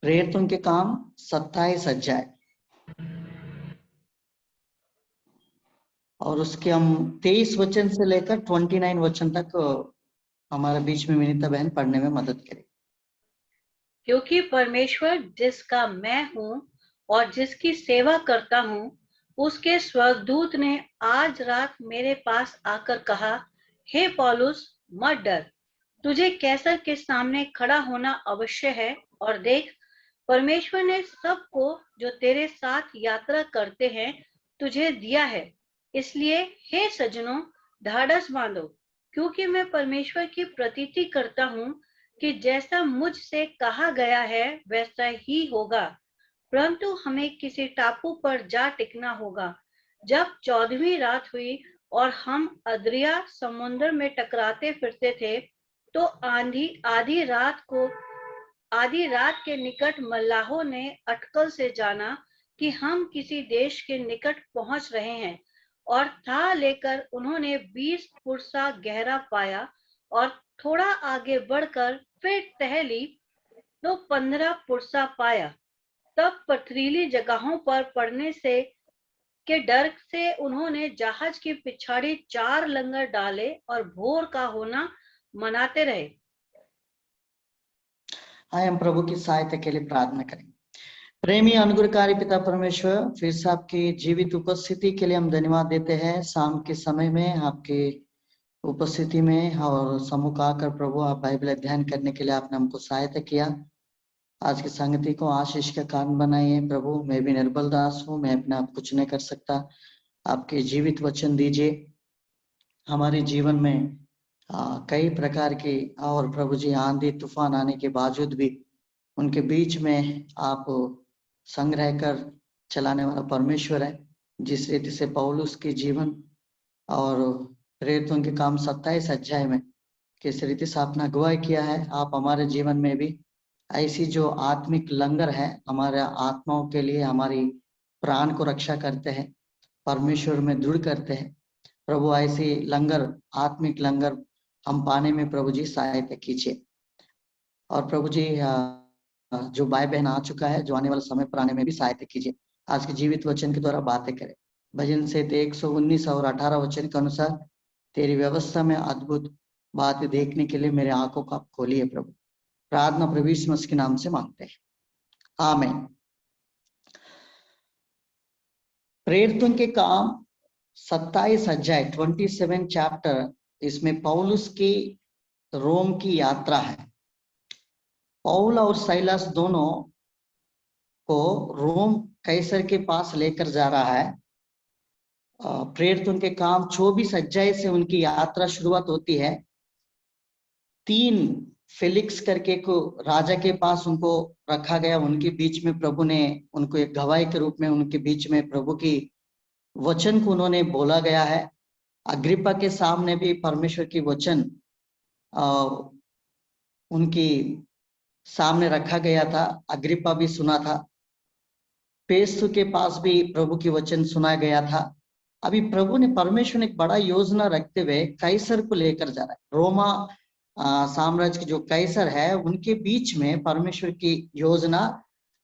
प्रेरितों के काम 27 अध्याय और उसके हम 23 वचन से लेकर 29 वचन तक हमारे बीच में विनीता बहन पढ़ने में मदद करे। क्योंकि परमेश्वर जिसका मैं हूँ और जिसकी सेवा करता हूँ, उसके स्वर्गदूत ने आज रात मेरे पास आकर कहा, हे पौलुस, मत डर, तुझे कैसर के सामने खड़ा होना अवश्य है। और देख, परमेश्वर ने सबको जो तेरे साथ यात्रा करते हैं तुझे दिया है। इसलिए हे सज्जनों, ढाढ़स बांधो, क्योंकि मैं परमेश्वर की प्रतीति करता हूँ कि जैसा मुझसे कहा गया है वैसा ही होगा। परंतु हमें किसी टापू पर जा टिकना होगा। जब 14वीं रात हुई और हम अद्रिया समुद्र में टकराते फिरते थे, तो आधी रात के निकट मल्लाहों ने अटकल से जाना कि हम किसी देश के निकट पहुंच रहे हैं, और था लेकर उन्होंने 20 पुरसा गहरा पाया, और थोड़ा आगे बढ़कर फिर टहली तो 15 पुरसा पाया। तब पथरीली जगहों पर पड़ने से के डर से उन्होंने जहाज की पिछाड़ी 4 लंगर डाले और भोर का होना मनाते रहे। आए हम प्रभु की सहायता के लिए प्रार्थना करें। प्रेमी अनुग्रहकारी पिता परमेश्वर, फिर से आपकी जीवित उपस्थिति के लिए हम धन्यवाद देते हैं। शाम के समय में आपके उपस्थिति में और सम्मुख आकर प्रभु आप बाइबल अध्ययन करने के लिए आपने हमको सहायता किया। आज की संगति को आशीष का कारण बनाइए प्रभु। मैं भी निर्बल दास हूँ, मैं अपने आप कुछ नहीं कर सकता। आपके जीवित वचन दीजिए हमारे जीवन में। कई प्रकार की और प्रभु जी आंधी तूफान आने के बावजूद भी उनके बीच में आप संग्रह कर चलाने वाला परमेश्वर है। जिस रीति से पौलुस के जीवन और प्रेरितों के काम 27 अध्याय में किस रीति से आपने अगुवाई किया है, आप हमारे जीवन में भी ऐसी जो आत्मिक लंगर है हमारे आत्माओं के लिए, हमारी प्राण को रक्षा करते हैं, परमेश्वर में दृढ़ करते हैं प्रभु, ऐसी लंगर, आत्मिक लंगर हम पाने में प्रभु जी सहायता कीजिए। और प्रभु जी जो भाई बहन आ चुका है, जो आने वाले समय पर आने में भी सहायता कीजिए। आज के जीवित वचन के द्वारा बातें करें। भजन से 119 और 18 वचन के अनुसार तेरी व्यवस्था में अद्भुत बातें देखने के लिए मेरे आंखों को आप खोलिए प्रभु। प्रार्थना प्रभु यीशु मसीह के नाम से मांगते हैं, आमीन। प्रेरितों के काम 27 अध्याय 27 चैप्टर, इसमें पौलुस की रोम की यात्रा है। पौल और साइलस दोनों को रोम कैसर के पास लेकर जा रहा है। प्रेरितों के काम 24 अध्याय से उनकी यात्रा शुरुआत होती है। 3 फेलिक्स करके को राजा के पास उनको रखा गया। उनके बीच में प्रभु ने उनको एक गवाही के रूप में उनके बीच में प्रभु की वचन को उन्होंने बोला गया है। अग्रिप्पा के सामने भी परमेश्वर की वचन उनकी सामने रखा गया था। अग्रिप्पा भी सुना था। पेस्तु के पास भी प्रभु की वचन सुना गया था। अभी प्रभु ने, परमेश्वर ने एक बड़ा योजना रखते हुए कैसर को लेकर जा रहा है। रोमा साम्राज्य के जो कैसर है उनके बीच में परमेश्वर की योजना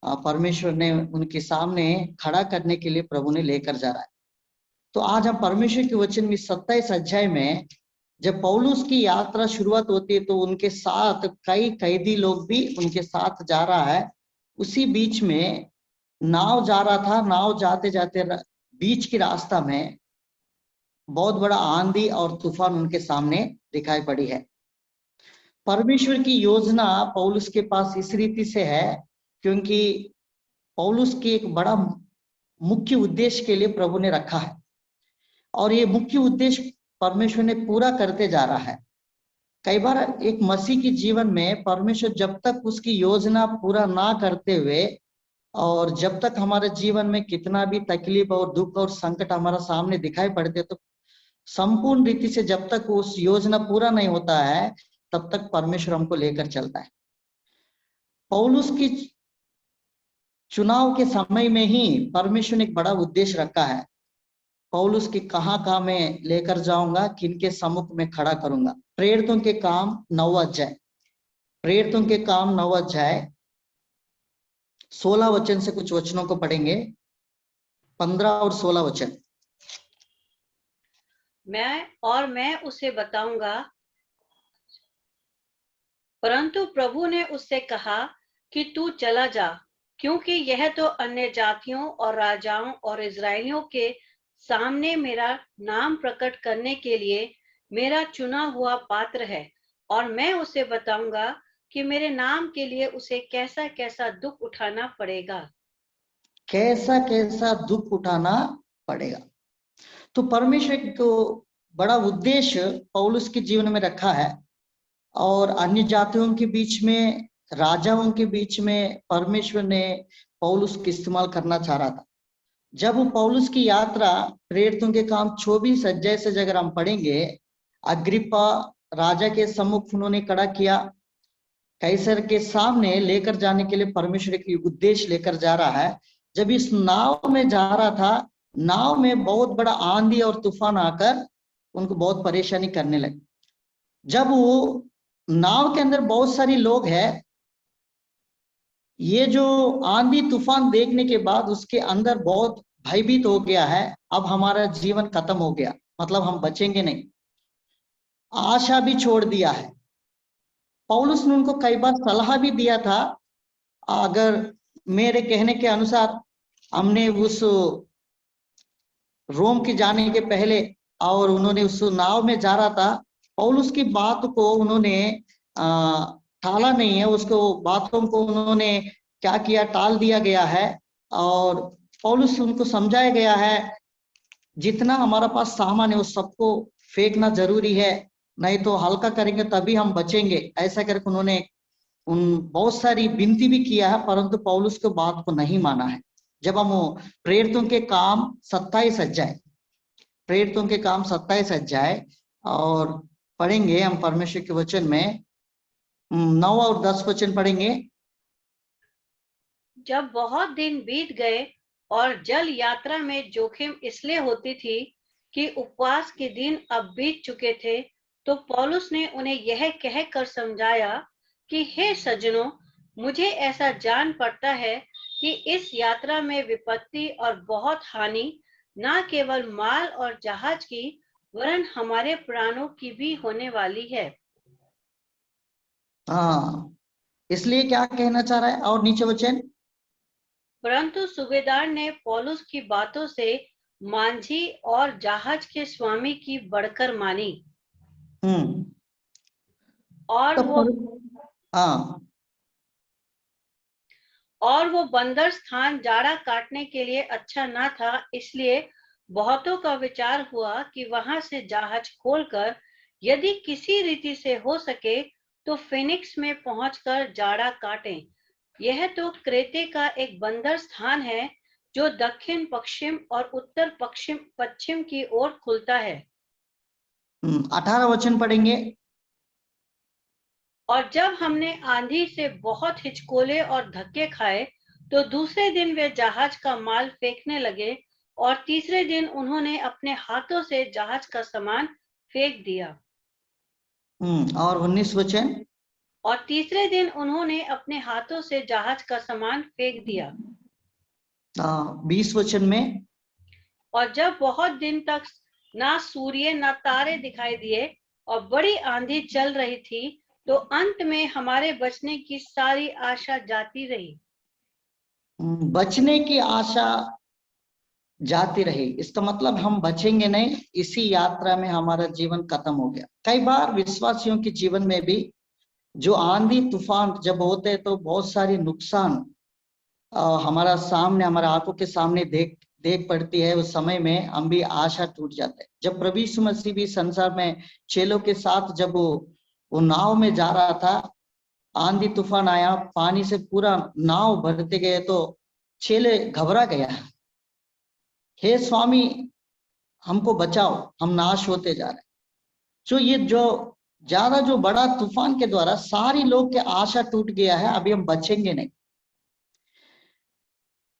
परमेश्वर ने उनके सामने खड़ा करने के लिए प्रभु ने लेकर जा रहा है। तो आज हम परमेश्वर के वचन में 27 अध्याय में जब पौलुस की यात्रा शुरुआत होती है तो उनके साथ कई कैदी लोग भी उनके साथ जा रहा है। उसी बीच में नाव जा रहा था। नाव जाते जाते बीच की रास्ता में बहुत बड़ा आंधी और तूफान उनके सामने दिखाई पड़ी है। परमेश्वर की योजना पौलुस के पास इस रीति से है क्योंकि पौलुस की एक बड़ा मुख्य उद्देश्य के लिए प्रभु ने रखा है और ये मुख्य उद्देश्य परमेश्वर ने पूरा करते जा रहा है। कई बार एक मसीह के जीवन में परमेश्वर जब तक उसकी योजना पूरा ना करते हुए और जब तक हमारे जीवन में कितना भी तकलीफ और दुख और संकट हमारा सामने दिखाई पड़ते, तो संपूर्ण रीति से जब तक उस योजना पूरा नहीं होता है तब तक परमेश्वर हमको लेकर चलता है। पौलुस की चुनाव के समय में ही परमेश्वर ने एक बड़ा उद्देश्य रखा है। पौलुस की कहाँ मैं लेकर जाऊंगा, किनके सम्मुख में खड़ा करूंगा। प्रेरितों के काम 9 अध्याय, प्रेरितों के काम 9 अध्याय 16 वचन से कुछ वचनों को पढ़ेंगे, 15 और 16 वचन। मैं उसे बताऊंगा, परंतु प्रभु ने उससे कहा कि तू चला जा, क्योंकि यह तो अन्य जातियों और राजाओं और इजरायलियों के सामने मेरा नाम प्रकट करने के लिए मेरा चुना हुआ पात्र है। और मैं उसे बताऊंगा कि मेरे नाम के लिए उसे कैसा कैसा दुख उठाना पड़ेगा। कैसा कैसा दुख उठाना पड़ेगा। तो परमेश्वर को बड़ा उद्देश्य पौलुस के जीवन में रखा है, और अन्य जातियों के बीच में, राजाओं के बीच में परमेश्वर ने पौलुस को इस्तेमाल करना चाह रहा था। जब वो पौलुस की यात्रा प्रेरितों के काम 24 अध्याय से अगर हम पढ़ेंगे, अग्रिप्पा राजा के सम्मुख उन्होंने खड़ा किया, कैसर के सामने लेकर जाने के लिए परमेश्वर की उद्देश्य लेकर जा रहा है। जब इस नाव में जा रहा था, नाव में बहुत बड़ा आंधी और तूफान आकर उनको बहुत परेशानी करने लगे। जब वो नाव के अंदर बहुत सारी लोग हैं, ये जो आंधी तूफान देखने के बाद उसके अंदर बहुत भयभीत हो गया है, अब हमारा जीवन खत्म हो गया, मतलब हम बचेंगे नहीं, आशा भी छोड़ दिया है। पौलुस ने उनको कई बार सलाह भी दिया था, अगर मेरे कहने के अनुसार हमने उस रोम के जाने के पहले, और उन्होंने उस नाव में जा रहा था, पौलुस की बात को उन्होंने टाला नहीं है, उसको बातों को उन्होंने क्या किया, टाल दिया गया है। और पौलुस उनको समझाया गया है, जितना हमारा पास सामान है उस सबको फेंकना जरूरी है, नहीं तो हल्का करेंगे तभी हम बचेंगे, ऐसा करके उन्होंने बहुत सारी विनती भी किया है, परंतु पौलुस को बात को नहीं माना है। जब हम प्रेरितों के काम 27 अध्याय, प्रेरितों के काम 27 अध्याय और पढ़ेंगे हम परमेश्वर के वचन में 9 और 10 वचन पढ़ेंगे। जब बहुत दिन बीत गए और जल यात्रा में जोखिम इसलिए होती थी कि उपवास के दिन अब बीत चुके थे, तो पौलुस ने उन्हें यह कहकर समझाया कि हे सज्जनों, मुझे ऐसा जान पड़ता है कि इस यात्रा में विपत्ति और बहुत हानि न केवल माल और जहाज की, वरन हमारे प्राणों की भी होने वाली है। हाँ, इसलिए क्या कहना चाह रहा है, और नीचे वचन। परंतु सूबेदार ने पौलुस की बातों से मांझी और जहाज के स्वामी की बढ़कर मानी। और तो वो हाँ, और वो बंदर स्थान जाड़ा काटने के लिए अच्छा न था, इसलिए बहुतों का विचार हुआ कि वहां से जहाज खोलकर यदि किसी रीति से हो सके तो फिनिक्स में पहुंचकर जाड़ा काटें। यह तो क्रेते का एक बंदर स्थान है जो दक्षिण पश्चिम और उत्तर पश्चिम पश्चिम की ओर खुलता है। 18 वचन पढ़ेंगे। और जब हमने आंधी से बहुत हिचकोले और धक्के खाए, तो दूसरे दिन वे जहाज का माल फेंकने लगे, और तीसरे दिन उन्होंने अपने हाथों से जहाज का सामान फेंक दिया। और 19 वचन। और तीसरे दिन उन्होंने अपने हाथों से जहाज का सामान फेंक दिया। 20 वचन में। और जब बहुत दिन तक ना सूर्य ना तारे दिखाई दिए और बड़ी आंधी चल रही थी, तो अंत में हमारे बचने की सारी आशा जाती रही। बचने की आशा जाती रही, इसका मतलब हम बचेंगे नहीं, इसी यात्रा में हमारा जीवन खत्म हो गया। कई बार विश्वासियों के जीवन में भी जो आंधी तूफान जब होते हैं तो बहुत सारी नुकसान हमारा सामने, हमारे आंखों के सामने देख पड़ती है। उस समय में हम भी आशा टूट जाते हैं। जब प्रभु यीशु मसीह भी संसार में चेलों के साथ जब वो नाव में जा रहा था, आंधी तूफान आया, पानी से पूरा नाव भरते गए, तो चेले घबरा गया, हे स्वामी हमको बचाओ, हम नाश होते जा रहे हैं। जो ये जो ज्यादा जो बड़ा तूफान के द्वारा सारी लोग के आशा टूट गया है, अभी हम बचेंगे नहीं।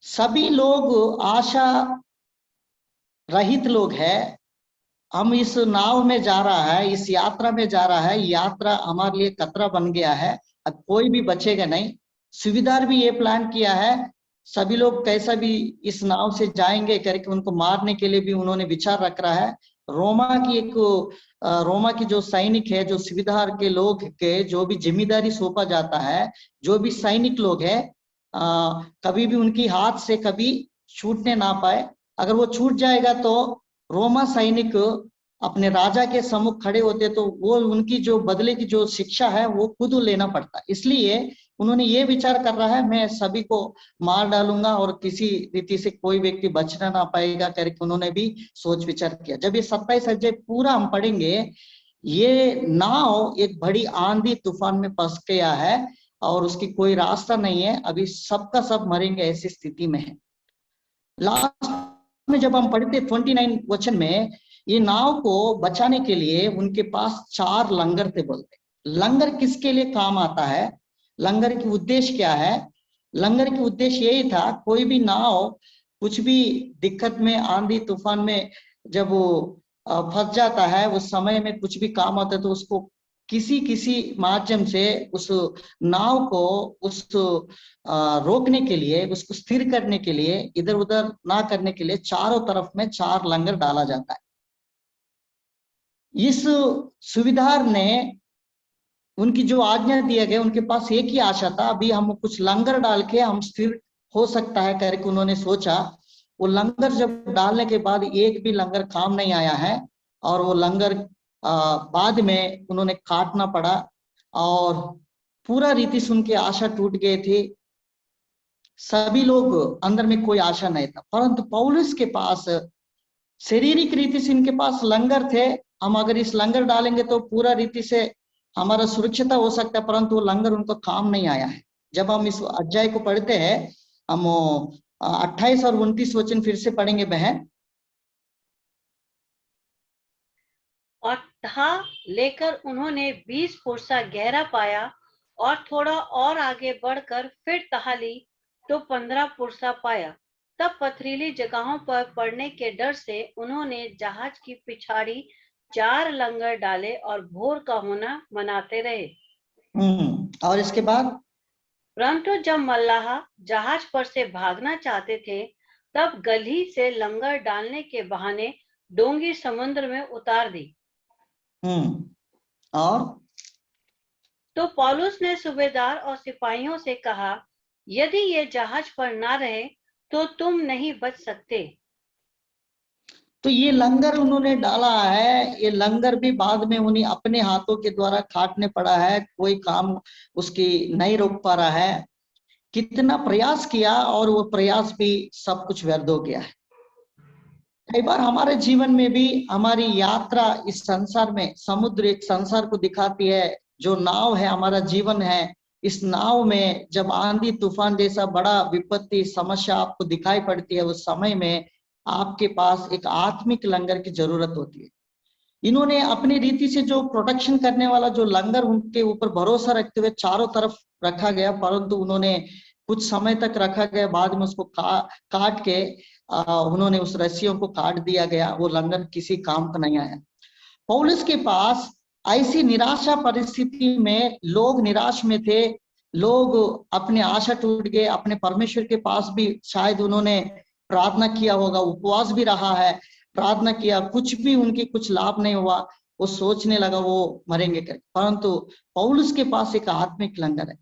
सभी लोग आशा रहित लोग हैं। हम इस नाव में जा रहा है, इस यात्रा में जा रहा है, यात्रा हमारे लिए खतरा बन गया है, अब कोई भी बचेगा नहीं। सुविधार भी ये प्लान किया है, सभी लोग कैसा भी इस नाव से जाएंगे करके उनको मारने के लिए भी उन्होंने विचार रख रहा है। रोमा की जो सैनिक है, जो सुविधार के लोग के जो भी जिम्मेदारी सौंपा जाता है, जो भी सैनिक लोग है, कभी भी उनकी हाथ से कभी छूटने ना पाए। अगर वो छूट जाएगा तो रोमा सैनिक अपने राजा के सम्मुख खड़े होते तो वो उनकी जो बदले की जो शिक्षा है वो खुद लेना पड़ता। इसलिए उन्होंने ये विचार कर रहा है, मैं सभी को मार डालूंगा और किसी रीति से कोई व्यक्ति बचना ना पाएगा करके उन्होंने भी सोच विचार किया। जब ये 27 अध्याय पूरा हम पढ़ेंगे, ये नाव एक बड़ी आंधी तूफान में फंस गया है और उसकी कोई रास्ता नहीं है, अभी सबका सब मरेंगे ऐसी स्थिति में है। लास्ट में जब हम पढ़ते 29 वचन में, ये नाव को बचाने के लिए उनके पास 4 लंगर थे बोलते। लंगर किसके लिए काम आता है, लंगर की उद्देश्य क्या है? लंगर की उद्देश्य यही था, कोई भी नाव कुछ भी दिक्कत में, आंधी तूफान में जब वो फंस जाता है, उस समय में कुछ भी काम होता है तो उसको किसी माध्यम से उस नाव को उस रोकने के लिए, उसको स्थिर करने के लिए, इधर उधर ना करने के लिए चारों तरफ में 4 लंगर डाला जाता है। इस सुविधार ने उनकी जो आज्ञा दिया गया, उनके पास एक ही आशा था, अभी हम कुछ लंगर डाल के हम स्थिर हो सकता है करके उन्होंने सोचा। वो लंगर जब डालने के बाद एक भी लंगर काम नहीं आया है और वो लंगर बाद में उन्होंने काटना पड़ा और पूरा रीति सुन के आशा टूट गए थे। सभी लोग अंदर में कोई आशा नहीं था, परंतु पौलुस के पास शारीरिक रीति से इनके पास लंगर थे। हम अगर इस लंगर डालेंगे तो पूरा रीति से हमारा सुरक्षित हो सकता है, परंतु वो लंगर उनको काम नहीं आया है। जब हम इस अध्याय को पढ़ते हैं, हम 28 और 29 वचन फिर से पढ़ेंगे बहन। और था लेकर उन्होंने 20 पुरसा गहरा पाया और थोड़ा और आगे बढ़कर फिर तहा ली तो 15 पुरसा पाया। तब पथरीली जगहों पर पड़ने के डर से उन्होंने जहाज की पिछाड़ी 4 लंगर डाले और भोर का होना मनाते रहे। और इसके बाद, परंतु जब मल्लाह जहाज पर से भागना चाहते थे, तब गली से लंगर डालने के बहाने डोंगी समुद्र में उतार दी। और तो पौलुस ने सूबेदार और सिपाहियों से कहा, यदि ये जहाज पर ना रहे तो तुम नहीं बच सकते। तो ये लंगर उन्होंने डाला है, ये लंगर भी बाद में उन्हें अपने हाथों के द्वारा काटने पड़ा है, कोई काम उसकी नहीं रोक पा रहा है। कितना प्रयास किया और वो प्रयास भी सब कुछ व्यर्थ हो गया है। कई बार हमारे जीवन में भी हमारी यात्रा इस संसार में, समुद्र एक संसार को दिखाती है, जो नाव है हमारा जीवन है। इस नाव में जब आंधी तूफान जैसा बड़ा विपत्ति समस्या आपको दिखाई पड़ती है, उस समय में आपके पास एक आत्मिक लंगर की जरूरत होती है। इन्होंने अपनी रीति से जो प्रोटेक्शन करने वाला जो लंगर उनके ऊपर भरोसा रखते हुए चारों तरफ रखा गया, परंतु उन्होंने कुछ समय तक रखा गया, बाद में उसको काट के उन्होंने उस रस्सियों को काट दिया गया, वो लंगर किसी काम का नहीं आया। पौलुस के पास ऐसी निराशा परिस्थिति में, लोग निराश में थे, लोग अपने आशा टूट गए, अपने परमेश्वर के पास भी शायद उन्होंने प्रार्थना किया होगा, उपवास भी रहा है, प्रार्थना किया, कुछ भी उनकी कुछ लाभ नहीं हुआ, वो सोचने लगा वो मरेंगे करके। परंतु पौलुस के पास एक आत्मिक लंगर है।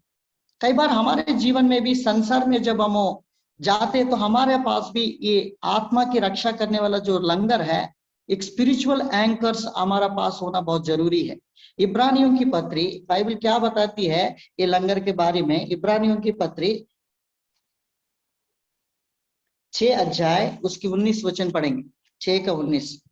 कई बार हमारे जीवन में भी संसार में जब हम जाते तो हमारे पास भी ये आत्मा की रक्षा करने वाला जो लंगर है, एक स्पिरिचुअल एंकर्स हमारा पास होना बहुत जरूरी है। इब्रानियों की पत्री, बाइबल क्या बताती है ये लंगर के बारे में? इब्रानियों की पत्री 6 अध्याय उसकी 19 वचन पढ़ेंगे, 6 का 19।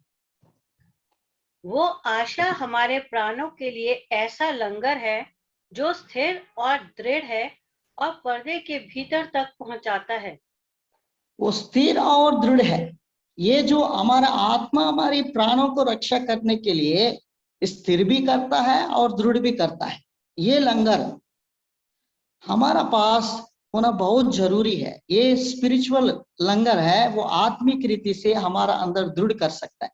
वो आशा हमारे प्राणों के लिए ऐसा लंगर है जो स्थिर और दृढ़ है और पर्दे के भीतर तक पहुंचाता है। वो स्थिर और दृढ़ है। ये जो हमारा आत्मा हमारी प्राणों को रक्षा करने के लिए स्थिर भी करता है और दृढ़ भी करता है। ये लंगर हमारा पास होना बहुत जरूरी है। ये स्पिरिचुअल लंगर है, वो आत्मिक रीति से हमारा अंदर दृढ़ कर सकता है।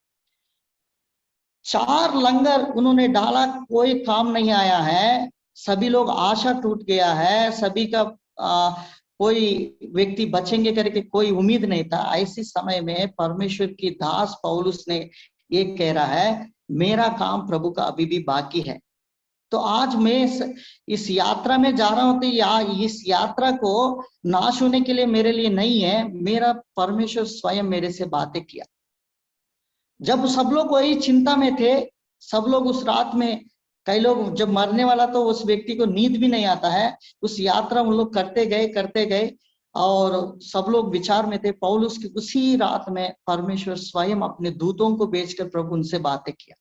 4 लंगर उन्होंने डाला, कोई काम नहीं आया है, सभी लोग आशा टूट गया है, सभी का कोई व्यक्ति बचेंगे करके कोई उम्मीद नहीं था। ऐसे समय में परमेश्वर की दास पौलुस ने ये कह रहा है, मेरा काम प्रभु का अभी भी बाकी है। तो आज मैं इस यात्रा में जा रहा हूं, तो इस यात्रा को नाश होने के लिए मेरे लिए नहीं है, मेरा परमेश्वर स्वयं मेरे से बातें किया। जब सब लोग वही चिंता में थे, सब लोग उस रात में, कई लोग जब मरने वाला तो उस व्यक्ति को नींद भी नहीं आता है, उस यात्रा उन लोग करते गए और सब लोग विचार में थे। पौलुस की उसी रात में परमेश्वर स्वयं अपने दूतों को भेजकर प्रभु उनसे बातें किया।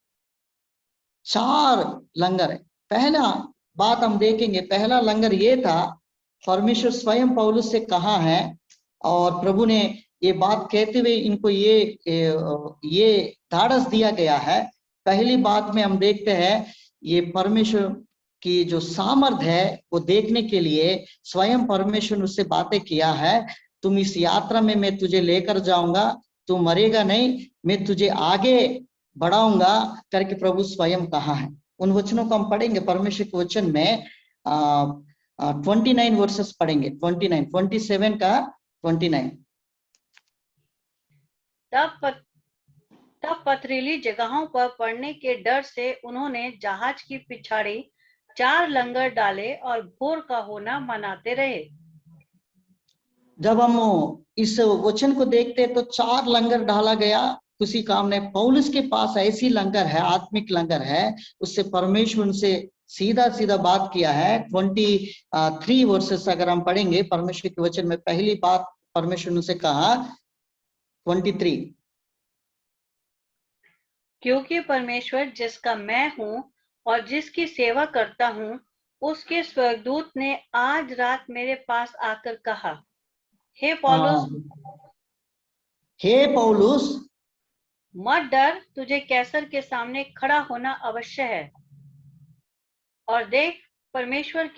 4 लंगर है। पहला बात हम देखेंगे, पहला लंगर ये था, परमेश्वर स्वयं पौलुस से कहा है और प्रभु ने ये बात कहते हुए इनको ये धाड़स दिया गया है। पहली बात में हम देखते हैं, ये परमेश्वर की जो सामर्थ है वो देखने के लिए स्वयं परमेश्वर ने उससे बातें किया है। तुम इस यात्रा में मैं तुझे लेकर जाऊंगा, तू मरेगा नहीं, मैं तुझे आगे बढ़ाऊंगा करके प्रभु स्वयं कहा है। उन वचनों को हम पढ़ेंगे, परमेश्वर के वचन में 29 वर्सेस पढ़ेंगे, 27 का 29। तब पथरीली जगहों पर पड़ने के डर से उन्होंने जहाज की पिछाड़ी 4 लंगर डाले और भोर का होना मनाते रहे। जब हम इस वचन को देखते तो 4 लंगर डाला गया, उसी काम ने पौलुस के पास ऐसी लंगर है, आत्मिक लंगर है, उससे परमेश्वर उनसे सीधा सीधा बात किया है। 23 वर्सेस अगर हम पढ़ेंगे परमेश्वर के वचन में, पहली बात परमेश्वर ने उनसे कहा 23, क्योंकि परमेश्वर जिसका मैं हूं और जिसकी सेवा करता हूं, उसके स्वर्गदूत ने आज रात मेरे पास आकर कहा, हे पौलुस मत डर, तुझे कैसर के सामने खड़ा होना अवश्य है। और देख, परमेश्वर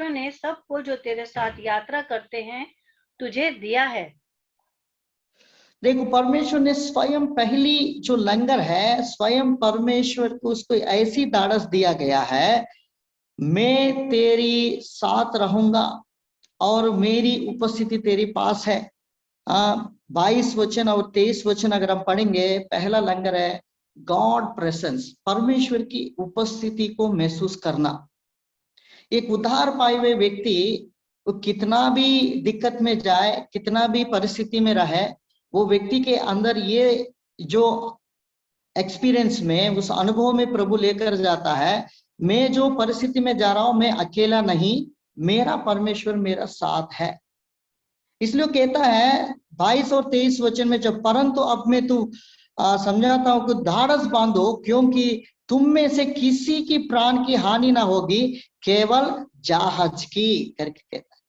ने सबको जो तेरे साथ यात्रा करते हैं तुझे दिया है। देखो, परमेश्वर ने स्वयं पहली जो लंगर है, स्वयं परमेश्वर को उसको ऐसी धाड़स दिया गया है, मैं तेरी साथ रहूंगा और मेरी उपस्थिति तेरे पास है। 22 वचन और 23 वचन अगर हम पढ़ेंगे, पहला लंगर है गॉड प्रेजेंस, परमेश्वर की उपस्थिति को महसूस करना। एक उद्धार पाए हुए व्यक्ति वो कितना भी दिक्कत में जाए, कितना भी परिस्थिति में रहे, वो व्यक्ति के अंदर ये जो एक्सपीरियंस में, उस अनुभव में प्रभु लेकर जाता है, मैं जो परिस्थिति में जा रहा हूं मैं अकेला नहीं, मेरा परमेश्वर मेरा साथ है। इसलिए कहता है 22 और 23 वचन में, जब परंतु अब मैं तू समझाता हूं कि धाड़स बांधो, क्योंकि तुम में से किसी की प्राण की हानि ना होगी, केवल जहाज की करके कहता है।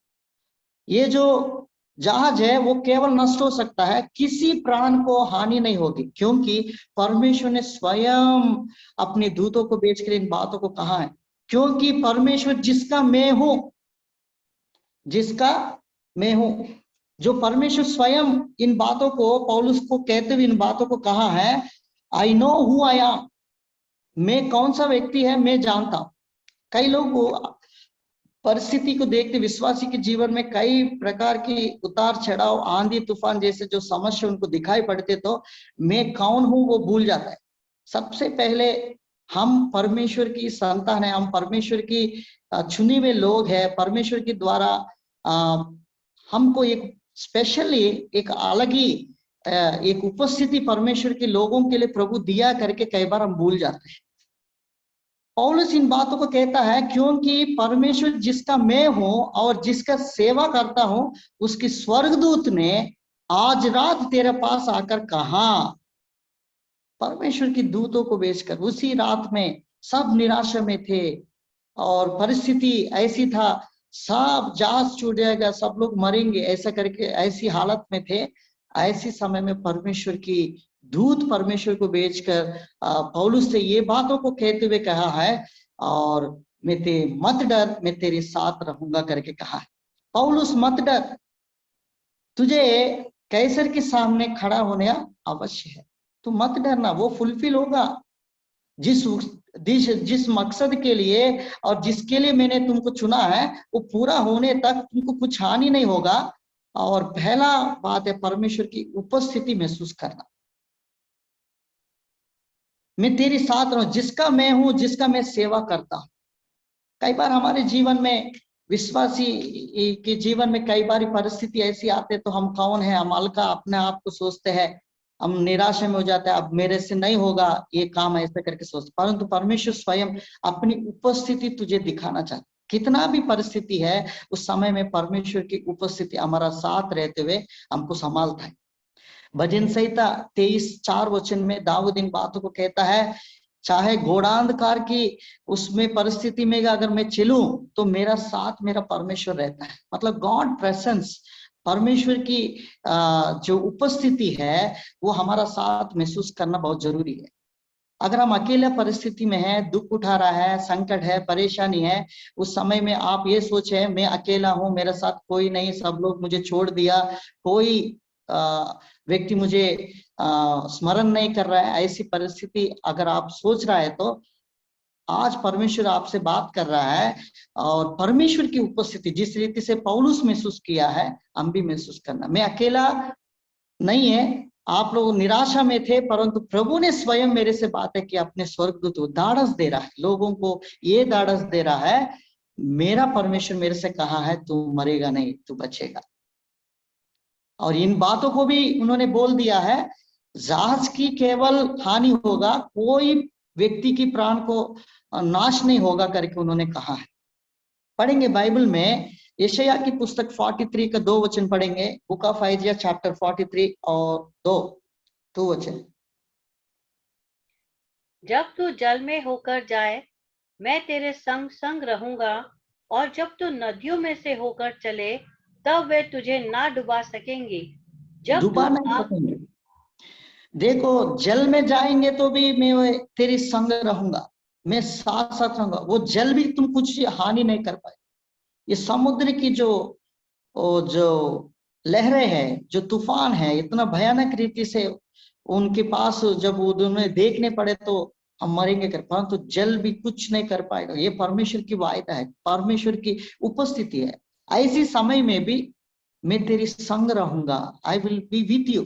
ये जो जहाज है वो केवल नष्ट हो सकता है, किसी प्राण को हानि नहीं होगी, क्योंकि परमेश्वर ने स्वयं अपने दूतों को भेजकर इन बातों को कहा है। क्योंकि परमेश्वर जिसका मैं हूं, जो परमेश्वर स्वयं इन बातों को पौलुस को कहते हुए इन बातों को कहा है, I know who I am, मैं कौन सा व्यक्ति है मैं जानता हूं। कई लोग परिस्थिति को देखते, विश्वासी के जीवन में कई प्रकार की उतार चढ़ाव, आंधी तूफान जैसे जो समस्या उनको दिखाई पड़ते, तो मैं कौन हूं वो भूल जाता है। सबसे पहले हम परमेश्वर की संतान है, हम परमेश्वर की चुने हुए लोग हैं। परमेश्वर के द्वारा हमको एक स्पेशली एक अलग ही एक उपस्थिति परमेश्वर के लोगों के लिए प्रभु दिया करके कई बार हम भूल जाते हैं। पौलुस इन बातों को कहता है, क्योंकि परमेश्वर जिसका मैं हूं और जिसका सेवा करता हूं, उसके स्वर्गदूत ने आज रात तेरे पास आकर कहा। परमेश्वर की दूतों को भेजकर, उसी रात में सब निराशा में थे और परिस्थिति ऐसी था, सब जहाज छूट जाएगा, सब लोग मरेंगे, ऐसा करके ऐसी हालत में थे। ऐसी समय में परमेश्वर की दूत परमेश्वर को भेजकर पौलुस से ये बातों को कहते हुए कहा है, और मत डर, मैं तेरे साथ रहूंगा करके कहा है। पौलुस मत डर, तुझे कैसर के सामने खड़ा होने अवश्य है, तू मत डरना, वो फुलफिल होगा। जिस जिस मकसद के लिए और जिसके लिए मैंने तुमको चुना है वो पूरा होने तक तुमको कुछ हानि नहीं होगा। और पहला बात है परमेश्वर की उपस्थिति महसूस करना। मैं तेरे साथ रहूं, जिसका मैं हूं, जिसका मैं सेवा करता हूं। कई बार हमारे जीवन में, विश्वासी के जीवन में कई बार परिस्थिति ऐसी आते तो हम कौन है, हम हल्का अपने आप को सोचते हैं, हम निराशा में हो जाते हैं, अब मेरे से नहीं होगा ये काम, ऐसे करके सोचते। परंतु परमेश्वर स्वयं अपनी उपस्थिति तुझे दिखाना चाहता। कितना भी परिस्थिति है उस समय में परमेश्वर की उपस्थिति हमारा साथ रहते हुए हमको संभालता है। भजन संहिता 23:4 में दाऊद इन बातों को कहता है, चाहे घोड़ांधकार की उसमें परिस्थिति में अगर मैं चलूं तो मेरा साथ मेरा परमेश्वर रहता है। मतलब गॉड प्रेजेंस, परमेश्वर की जो उपस्थिति है वो हमारा साथ महसूस करना बहुत जरूरी है। अगर हम अकेले परिस्थिति में हैं, दुख उठा रहा है, संकट है, परेशानी है, उस समय में आप ये सोचे मैं अकेला हूं, मेरे साथ कोई नहीं, सब लोग मुझे छोड़ दिया, कोई व्यक्ति मुझे स्मरण नहीं कर रहा है, ऐसी परिस्थिति अगर आप सोच रहा है तो आज परमेश्वर आपसे बात कर रहा है। और परमेश्वर की उपस्थिति जिस रीति से पौलुस महसूस किया है हम भी महसूस करना। मैं अकेला नहीं है, आप लोग निराशा में थे, परंतु प्रभु ने स्वयं मेरे से बातें की, अपने स्वर्गदूत को दाढ़स दे रहा है, लोगों को ये दाढ़स दे रहा है, मेरा परमेश्वर मेरे से कहा है तू मरेगा नहीं, तू बचेगा। और इन बातों को भी उन्होंने बोल दिया है, जहाज की केवल हानि होगा, कोई व्यक्ति की प्राण को नाश नहीं होगा करके उन्होंने कहा है। पढ़ेंगे बाइबल में यशायाह की पुस्तक 43 का 2 वचन पढ़ेंगे। बुक ऑफ आइजिया चैप्टर 43 और 2 वचन। जब तू जल में होकर जाए मैं तेरे संग संग रहूंगा, और जब तू नदियों में से होकर चले तब वे तुझे ना डुबा सकेंगी। जब डुबा तू नहीं सकेंगे। देखो जल में जाएंगे तो भी मैं तेरे संग रहूंगा, मैं साथ साथ रहूंगा, वो जल भी तुम कुछ हानि नहीं कर पाए। ये समुद्र की जो लहरें हैं, जो तूफान है, इतना भयानक रीति से उनके पास जब उन्हें देखने पड़े तो हम मरेंगे कर, परंतु जल भी कुछ नहीं कर पाएगा। ये परमेश्वर की वायदा है, परमेश्वर की उपस्थिति है। ऐसी समय में भी मैं तेरी संग रहूंगा, I will be with you.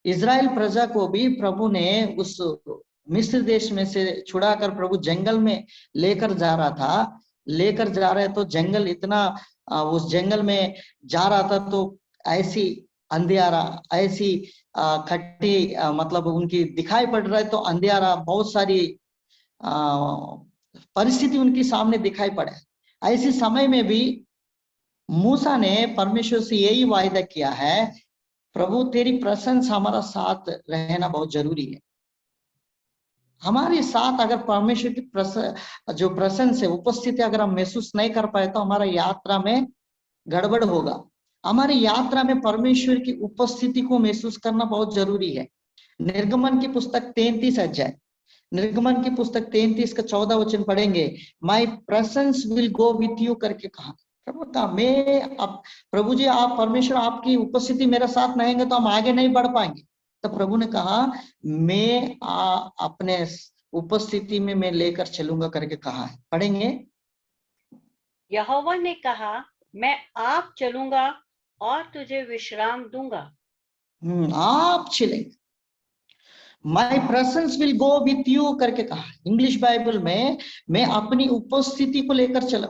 Israel प्रजा को भी प्रभु ने उस मिस्र देश में से छुड़ाकर प्रभु जंगल में लेकर जा रहा था, लेकर जा रहे तो जंगल इतना उस जंगल में जा रहा था तो ऐसी अंधियारा, ऐसी खट्टी मतलब उनकी दिखाई पड़ रहा है तो अंधियारा, बहुत सारी परिस्थिति उनके सामने दिखाई पड़े। ऐसे समय में भी मूसा ने परमेश्वर से यही वायदा किया है, प्रभु तेरी प्रशंस हमारा साथ रहना बहुत जरूरी है। हमारे साथ अगर परमेश्वर की जो प्रशंस है, उपस्थिति अगर हम महसूस नहीं कर पाए तो हमारा यात्रा में गड़बड़ होगा। हमारी यात्रा में परमेश्वर की उपस्थिति को महसूस करना बहुत जरूरी है। निर्गमन की पुस्तक 33 अध्याय, निर्गमन की पुस्तक 33 का 14 वचन पढ़ेंगे। माई presence will go with you करके कहा। प्रभु का मैं अब, प्रभु जी आप परमेश्वर आपकी उपस्थिति मेरे साथ नहीं है तो हम आगे नहीं बढ़ पाएंगे। तो प्रभु ने कहा मैं अपने उपस्थिति में मैं लेकर चलूंगा करके कहा है। पढ़ेंगे। यहोवा ने कहा मैं आप चलूंगा और तुझे विश्राम दूंगा। आप चलेंगे। माई presence will go with you करके कहा। इंग्लिश बाइबल में मैं अपनी उपस्थिति को लेकर चला,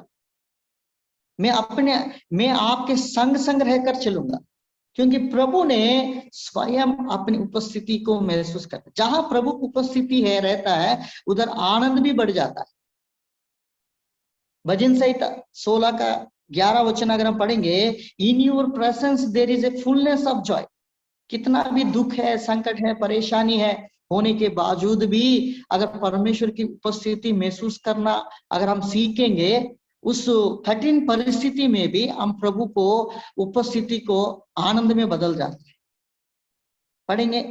मैं आपके संग संग रहकर चलूंगा, क्योंकि प्रभु ने स्वयं अपनी उपस्थिति को महसूस करता। जहां प्रभु की उपस्थिति है रहता है उधर आनंद भी बढ़ जाता है। भजन संहिता 16 का 11 वचन अगर हम पढ़ेंगे, in your presence there is a fullness of joy. कितना भी दुख है, संकट है, परेशानी है होने के बावजूद भी अगर परमेश्वर की उपस्थिति महसूस करना अगर हम सीखेंगे, उस कठिन परिस्थिति में भी हम प्रभु को उपस्थिति को आनंद में बदल जाते हैं। पढ़ेंगे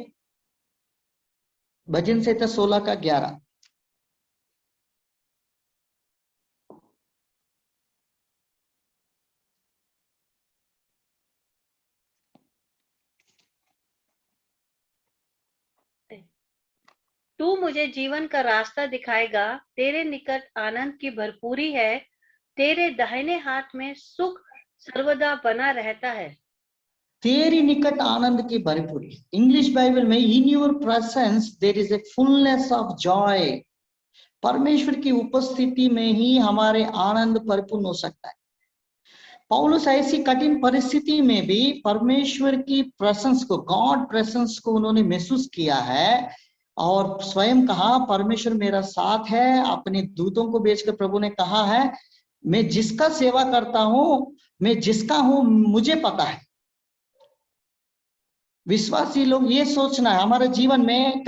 भजन संहिता 16 का 11। तू मुझे जीवन का रास्ता दिखाएगा, तेरे निकट आनंद की भरपूरी है, तेरे दाहिने हाथ में सुख सर्वदा बना रहता है। तेरी निकट आनंद की भरपूरी। इंग्लिश बाइबल में in your presence there is a fullness of joy. परमेश्वर की उपस्थिति में ही हमारे आनंद परिपूर्ण हो सकता है। पौलुस ऐसी कठिन परिस्थिति में भी परमेश्वर की प्रेजेंस को, गॉड प्रेजेंस को उन्होंने महसूस किया है और स्वयं कहा परमेश्वर मेरा साथ है। अपने दूतों को भेजकर प्रभु ने कहा है मैं जिसका सेवा करता हूं, मैं जिसका हूं मुझे पता है। विश्वासी लोग ये सोचना है हमारे जीवन में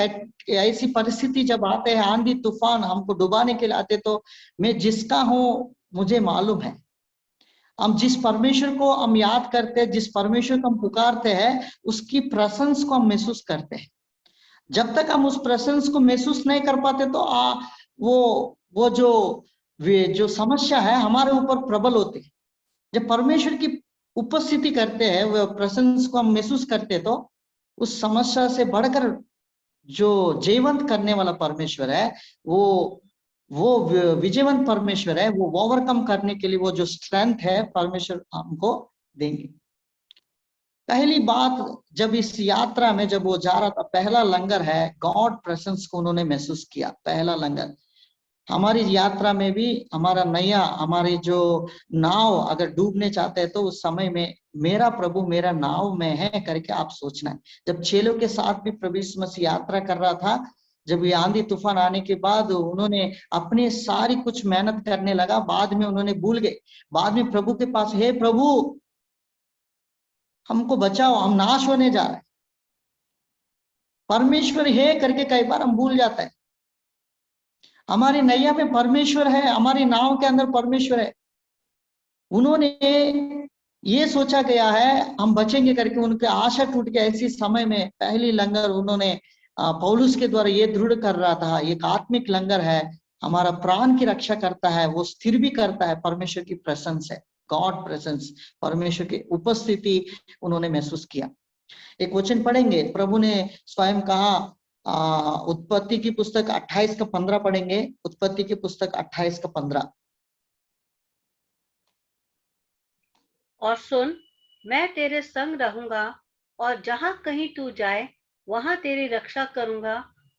ऐसी परिस्थिति जब आते हैं, आंधी तूफान हमको डुबाने के लिए आते, तो मैं जिसका हूं मुझे मालूम है। हम जिस परमेश्वर को हम याद करते हैं, जिस परमेश्वर को हम पुकारते हैं, उसकी प्रेजेंस को हम महसूस करते हैं। जब तक हम उस प्रेजेंस को महसूस नहीं कर पाते तो वो जो समस्या है हमारे ऊपर प्रबल होती है। जब परमेश्वर की उपस्थिति करते हैं, वो प्रेजेंस को हम महसूस करते हैं, तो उस समस्या से बढ़कर जो जीवंत करने वाला परमेश्वर है, वो विजयवंत परमेश्वर है। वो ओवरकम करने के लिए वो जो स्ट्रेंथ है परमेश्वर हमको देंगे। पहली बात, जब इस यात्रा में जब वो जा रहा था, पहला लंगर है गॉड प्रेजेंस को उन्होंने महसूस किया। पहला लंगर हमारी यात्रा में भी हमारा नैया, हमारी जो नाव अगर डूबने चाहते हैं तो उस समय में मेरा प्रभु मेरा नाव में है करके आप सोचना है। जब चेलों के साथ भी प्रभु यीशु मसीह यात्रा कर रहा था, जब ये आंधी तूफान आने के बाद उन्होंने अपने सारी कुछ मेहनत करने लगा, बाद में उन्होंने भूल गए। बाद में प्रभु के पास, हे प्रभु हमको बचाओ, हम नाश होने जा रहे हैं। परमेश्वर है करके कई बार हम भूल जाते हैं। हमारी नैया में परमेश्वर है, हमारी नाव के अंदर परमेश्वर है। उन्होंने ये सोचा गया है हम बचेंगे करके, उनकी आशा टूट गया। ऐसी समय में पहली लंगर उन्होंने पौलुस के द्वारा ये दृढ़ कर रहा था, एक आत्मिक लंगर है, हमारा प्राण की रक्षा करता है, वो स्थिर भी करता है। परमेश्वर की प्रेजेंस है, गॉड प्रेजेंस, परमेश्वर की उपस्थिति उन्होंने महसूस किया। एक वचन पढ़ेंगे, प्रभु ने स्वयं कहा, उत्पत्ति की पुस्तक 28 का 15 पढ़ेंगे। उत्पत्ति की पुस्तक 28 का 15। और सुन, मैं तेरे संग रहूंगा और जहां कहीं तू जाए वहां तेरी रक्षा करूंगा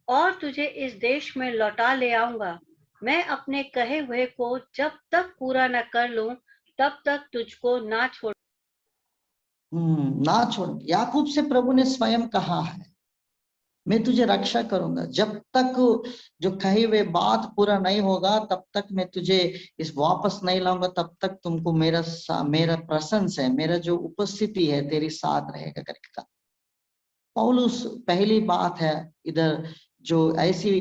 और तुझे इस देश में लौटा ले आऊंगा। मैं अपने कहे हुए को जब तक पूरा न कर लूं तब तक तुझको ना छोड़। ना छोड़। याकूब से प्रभु ने स्वयं कहा है मैं तुझे रक्षा करूंगा। जब तक जो कही हुए बात पूरा नहीं होगा तब तक मैं तुझे इस वापस नहीं लाऊंगा, तब तक तुमको मेरा प्रेजेंस है, मेरा जो उपस्थिति है तेरे साथ रहेगा करके कहा। पौलुस, पहली बात है इधर जो ऐसी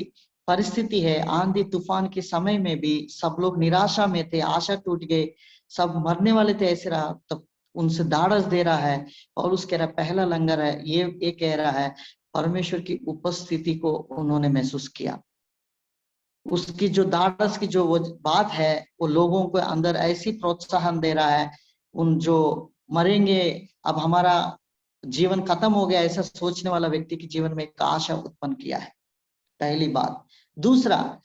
परिस्थिति है, आंधी तूफान के समय में भी सब लोग निराशा में थे, आशा टूट गए, सब मरने वाले थे, ऐसे रहा, तब उनसे ढाढ़स दे रहा है। पौलुस कह रहा पहला लंगर है ये कह रहा है परमेश्वर की उपस्थिति को उन्होंने महसूस किया। उसकी जो ढाढ़स की जो वो बात है, वो लोगों को अंदर ऐसी प्रोत्साहन दे रहा है, उन जो मरेंगे अब हमारा जीवन खत्म हो गया ऐसा सोचने वाला व्यक्ति के जीवन में एक आशा उत्पन्न किया है। पहली बात। दूसरा,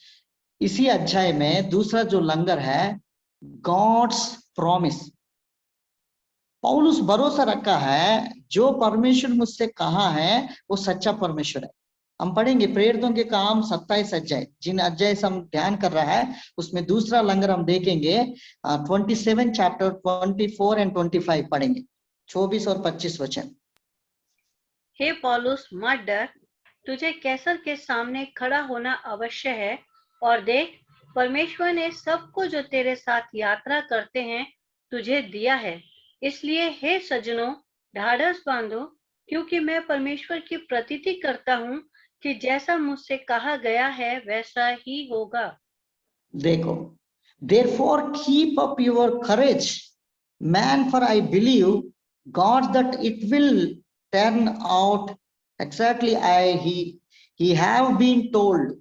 इसी अध्याय में दूसरा जो लंगर है गॉड्स प्रॉमिस। पौलुस भरोसा रखा है जो परमेश्वर मुझसे कहा है वो सच्चा परमेश्वर है। हम पढ़ेंगे प्रेरितों के काम 27 अध्याय, जिन अध्याय से हम ध्यान कर रहा है उसमें दूसरा लंगर हम देखेंगे। 27 चैप्टर 24 एंड 25 पढ़ेंगे, 24 और 25 वचन। हे पौलुस, मत डर, तुझे कैसर के सामने खड़ा होना अवश्य है। और देख, परमेश्वर ने सबको जो तेरे साथ यात्रा करते हैं तुझे दिया है। इसलिए हे सज्जनों, ढाढ़स बांधो, क्योंकि मैं परमेश्वर की प्रतीति करता हूं कि जैसा मुझसे कहा गया है वैसा ही होगा। देखो, therefore keep up your courage, man, for I believe God that it will turn out exactly he have been told।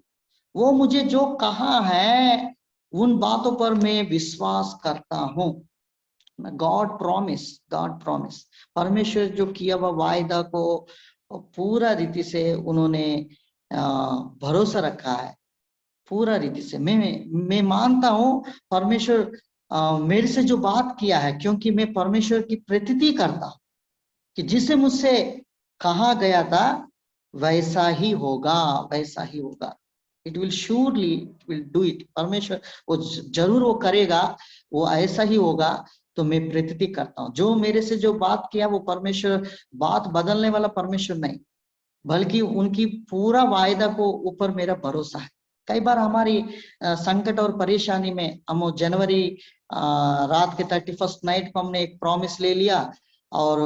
वो मुझे जो कहा है उन बातों पर मैं विश्वास करता हूं। गॉड प्रॉमिस, गॉड प्रॉमिस, परमेश्वर जो किया हुआ वायदा को पूरा रीति से उन्होंने भरोसा रखा है पूरा रीति से। मैं मानता हूँ परमेश्वर मेरे से जो बात किया है, क्योंकि मैं परमेश्वर की प्रतीति करता हूँ कि जिसे मुझसे कहा गया था वैसा ही होगा, वैसा ही होगा। It will surely will do it. परमेश्वर वो जरूर वो करेगा, वो ऐसा ही होगा। तो मैं प्रतीति करता हूँ जो मेरे से जो बात किया वो परमेश्वर, बात बदलने वाला परमेश्वर नहीं, बल्कि उनकी पूरा वायदा को ऊपर मेरा भरोसा है। कई बार हमारी संकट और परेशानी में हम जनवरी रात के 31st नाइट को हमने एक प्रॉमिस ले लिया, और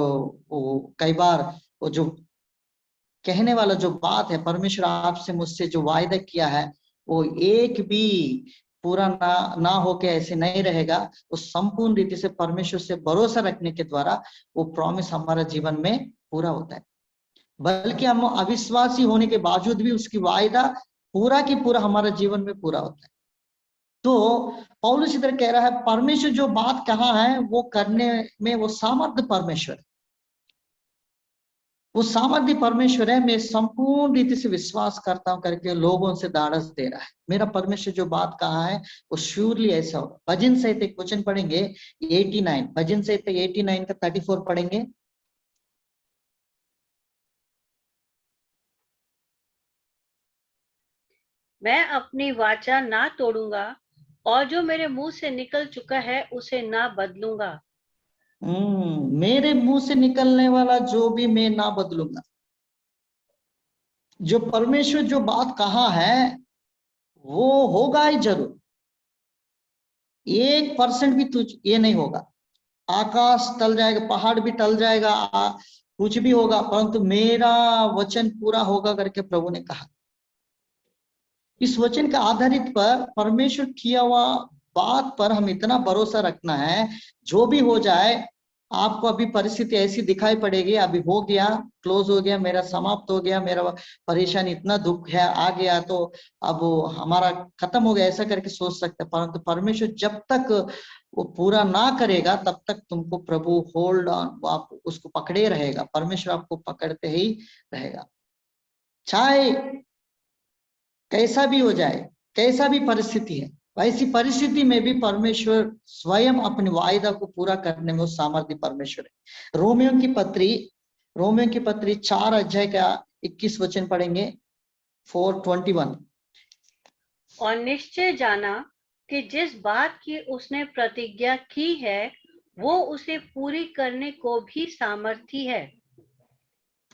वो कई बार वो जो कहने वाला जो बात है, परमेश्वर आपसे मुझसे जो वायदा किया है वो एक भी पूरा ना होके ऐसे नहीं रहेगा। वो संपूर्ण रीति से परमेश्वर से भरोसा रखने के द्वारा वो प्रॉमिस हमारा जीवन में पूरा होता है। बल्कि हम अविश्वासी होने के बावजूद भी उसकी वायदा पूरा की पूरा हमारा जीवन में पूरा होता है। तो पौलुस इधर कह रहा है परमेश्वर जो बात कहा है वो करने में वो सामर्थ्य परमेश्वर है, वो सामर्थ्य परमेश्वर है। मैं संपूर्ण रीति से विश्वास करता हूं करके लोगों से दाढ़स दे रहा है। मेरा परमेश्वर जो बात कहा है वो श्योरली ऐसा होगा। भजन सहित एक वचन पढ़ेंगे 89, भजन सहित 89 का 34 पढ़ेंगे। मैं अपनी वाचा ना तोड़ूंगा और जो मेरे मुंह से निकल चुका है उसे ना बदलूंगा। मेरे मुंह से निकलने वाला जो भी मैं ना बदलूंगा। जो परमेश्वर जो बात कहा है वो होगा ही जरूर। 1% भी तुझ ये नहीं होगा। आकाश टल जाएगा, पहाड़ भी टल जाएगा, कुछ भी होगा, परंतु मेरा वचन पूरा होगा करके प्रभु ने कहा। इस वचन के आधारित पर परमेश्वर किया हुआ बात पर हम इतना भरोसा रखना है, जो भी हो जाए। आपको अभी परिस्थिति ऐसी दिखाई पड़ेगी, अभी हो गया, क्लोज हो गया, मेरा समाप्त हो गया, मेरा परेशानी इतना दुख है आ गया तो अब हमारा खत्म हो गया, ऐसा करके सोच सकते हैं। परंतु परमेश्वर जब तक वो पूरा ना करेगा तब तक तुमको प्रभु होल्ड ऑन, आप उसको पकड़े रहेगा। परमेश्वर आपको पकड़ते ही रहेगा, चाहे कैसा भी हो जाए, कैसा भी परिस्थिति है। वैसी परिस्थिति में भी परमेश्वर स्वयं अपने वायदा को पूरा करने में सामर्थ्य परमेश्वर है। रोमियो की पत्री 4 अध्याय का 21 वचन पढ़ेंगे, 4:21। और निश्चय जाना कि जिस बात की उसने प्रतिज्ञा की है वो उसे पूरी करने को भी सामर्थी है।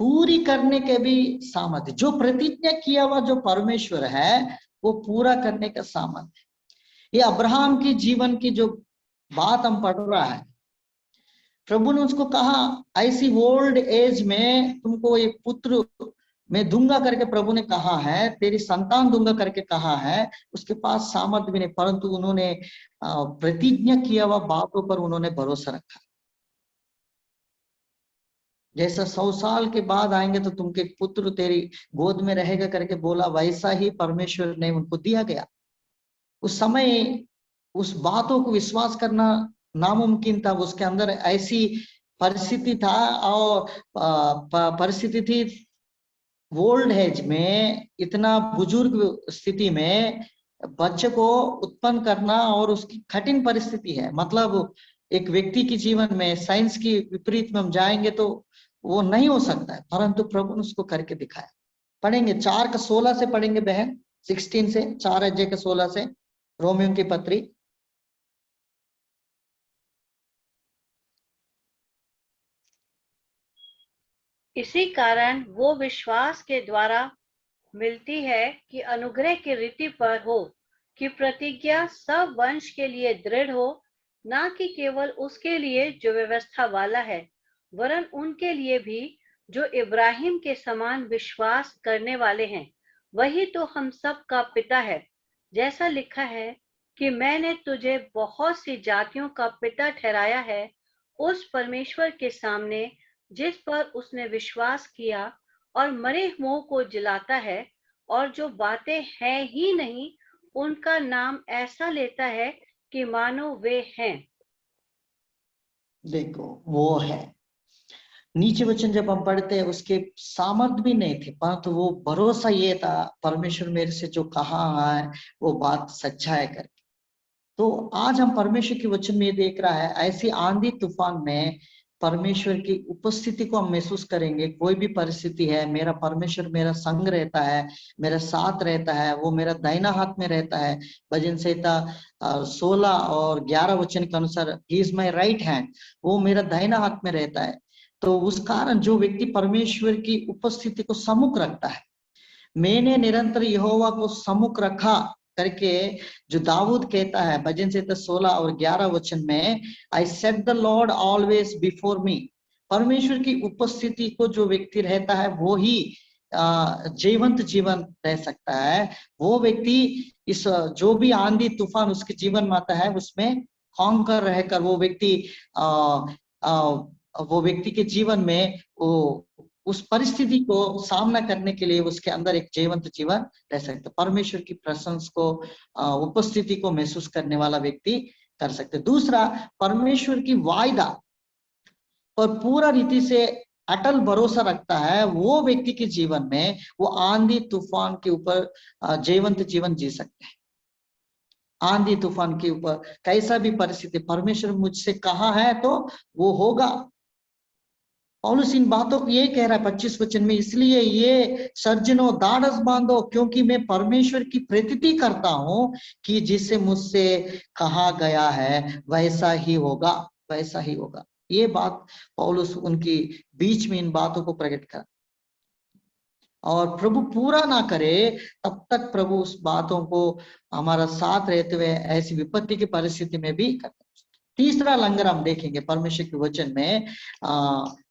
पूरी करने के भी सामर्थ्य, जो प्रतिज्ञा किया हुआ जो परमेश्वर है वो पूरा करने का सामर्थ्य। ये अब्राहम की जीवन की जो बात हम पढ़ रहा है, प्रभु ने उसको कहा ऐसी ओल्ड एज में तुमको एक पुत्र मैं दूंगा करके प्रभु ने कहा है, तेरी संतान दूंगा करके कहा है। उसके पास सामर्थ्य भी नहीं, परंतु उन्होंने प्रतिज्ञा किया हुआ बातों पर उन्होंने भरोसा रखा। जैसा 100 साल के बाद आएंगे तो तुमके पुत्र तेरी गोद में रहेगा करके बोला, वैसा ही परमेश्वर ने उनको दिया गया। उस समय उस बातों को विश्वास करना नामुमकिन था। उसके अंदर ऐसी परिस्थिति था, और परिस्थिति थी ओल्ड एज में, इतना बुजुर्ग स्थिति में बच्चे को उत्पन्न करना, और उसकी कठिन परिस्थिति है। मतलब एक व्यक्ति के जीवन में साइंस की विपरीत में हम जाएंगे तो वो नहीं हो सकता है, परंतु प्रभु ने उसको करके दिखाया। पढ़ेंगे 4:16 से पढ़ेंगे बहन, 16 से, 4 अध्याय के 16 से, रोमियो की पत्री। इसी कारण वो विश्वास के द्वारा मिलती है कि अनुग्रह की रीति पर हो कि प्रतिज्ञा सब वंश के लिए दृढ़ हो, ना कि केवल उसके लिए जो व्यवस्था वाला है, वरन उनके लिए भी जो इब्राहिम के समान विश्वास करने वाले हैं। वही तो हम सब का पिता है, जैसा लिखा है कि मैंने तुझे बहुत सी जातियों का पिता ठहराया है, उस परमेश्वर के सामने जिस पर उसने विश्वास किया और मरे हुओं को जिलाता है, और जो बातें हैं ही नहीं उनका नाम ऐसा लेता है कि मानो वे हैं। देखो वो है, नीचे वचन जब हम पढ़ते हैं उसके सामर्थ्य भी नहीं थे, परंतु वो भरोसा ये था परमेश्वर मेरे से जो कहा है वो बात सच्चा है करके। तो आज हम परमेश्वर के वचन में देख रहा है ऐसी आंधी तूफान में परमेश्वर की उपस्थिति को हम महसूस करेंगे। कोई भी परिस्थिति है, मेरा परमेश्वर मेरा संग रहता है, मेरा साथ रहता है, वो मेरा दाहिना हाथ में रहता है। भजन संहिता 16 और 11 वचन के अनुसार he is my right hand, वो मेरा दाहिना हाथ में रहता है। तो उस कारण जो व्यक्ति परमेश्वर की उपस्थिति को सम्मुख रखता है, मैंने निरंतर यहोवा को सम्मुख रखा करके जो दाऊद कहता है भजन संहिता 16 और 11 वचन में, I set the Lord always before me. परमेश्वर की उपस्थिति को जो व्यक्ति रहता है वो ही जीवंत जीवन रह सकता है। वो व्यक्ति इस जो भी आंधी तूफान उसके जीवन में आता है उसमें कॉन्कर रहकर वो व्यक्ति के जीवन में वो उस परिस्थिति को सामना करने के लिए उसके अंदर एक जीवंत जीवन रह सकता है। परमेश्वर की प्रशंस को उपस्थिति को महसूस करने वाला व्यक्ति कर सकते। दूसरा, परमेश्वर की वायदा पर पूरा रीति से अटल भरोसा रखता है, वो व्यक्ति के जीवन में वो आंधी तूफान के ऊपर जीवंत जीवन जी सकते हैं। आंधी तूफान के ऊपर कैसा भी परिस्थिति, परमेश्वर मुझसे कहा है तो वो होगा। पौलुस इन बातों को ये कह रहा है 25 वचन में, इसलिए ये सर्जनो दाढ़स बांधो, क्योंकि मैं परमेश्वर की प्रतीति करता हूं कि जिससे मुझसे कहा गया है वैसा ही होगा, वैसा ही होगा। ये बात पौलुस उनकी बीच में इन बातों को प्रकट कर, और प्रभु पूरा ना करे तब तक प्रभु उस बातों को हमारा साथ रहते हुए ऐसी विपत्ति की परिस्थिति में भी करते। तीसरा लंगर हम देखेंगे परमेश्वर के वचन में,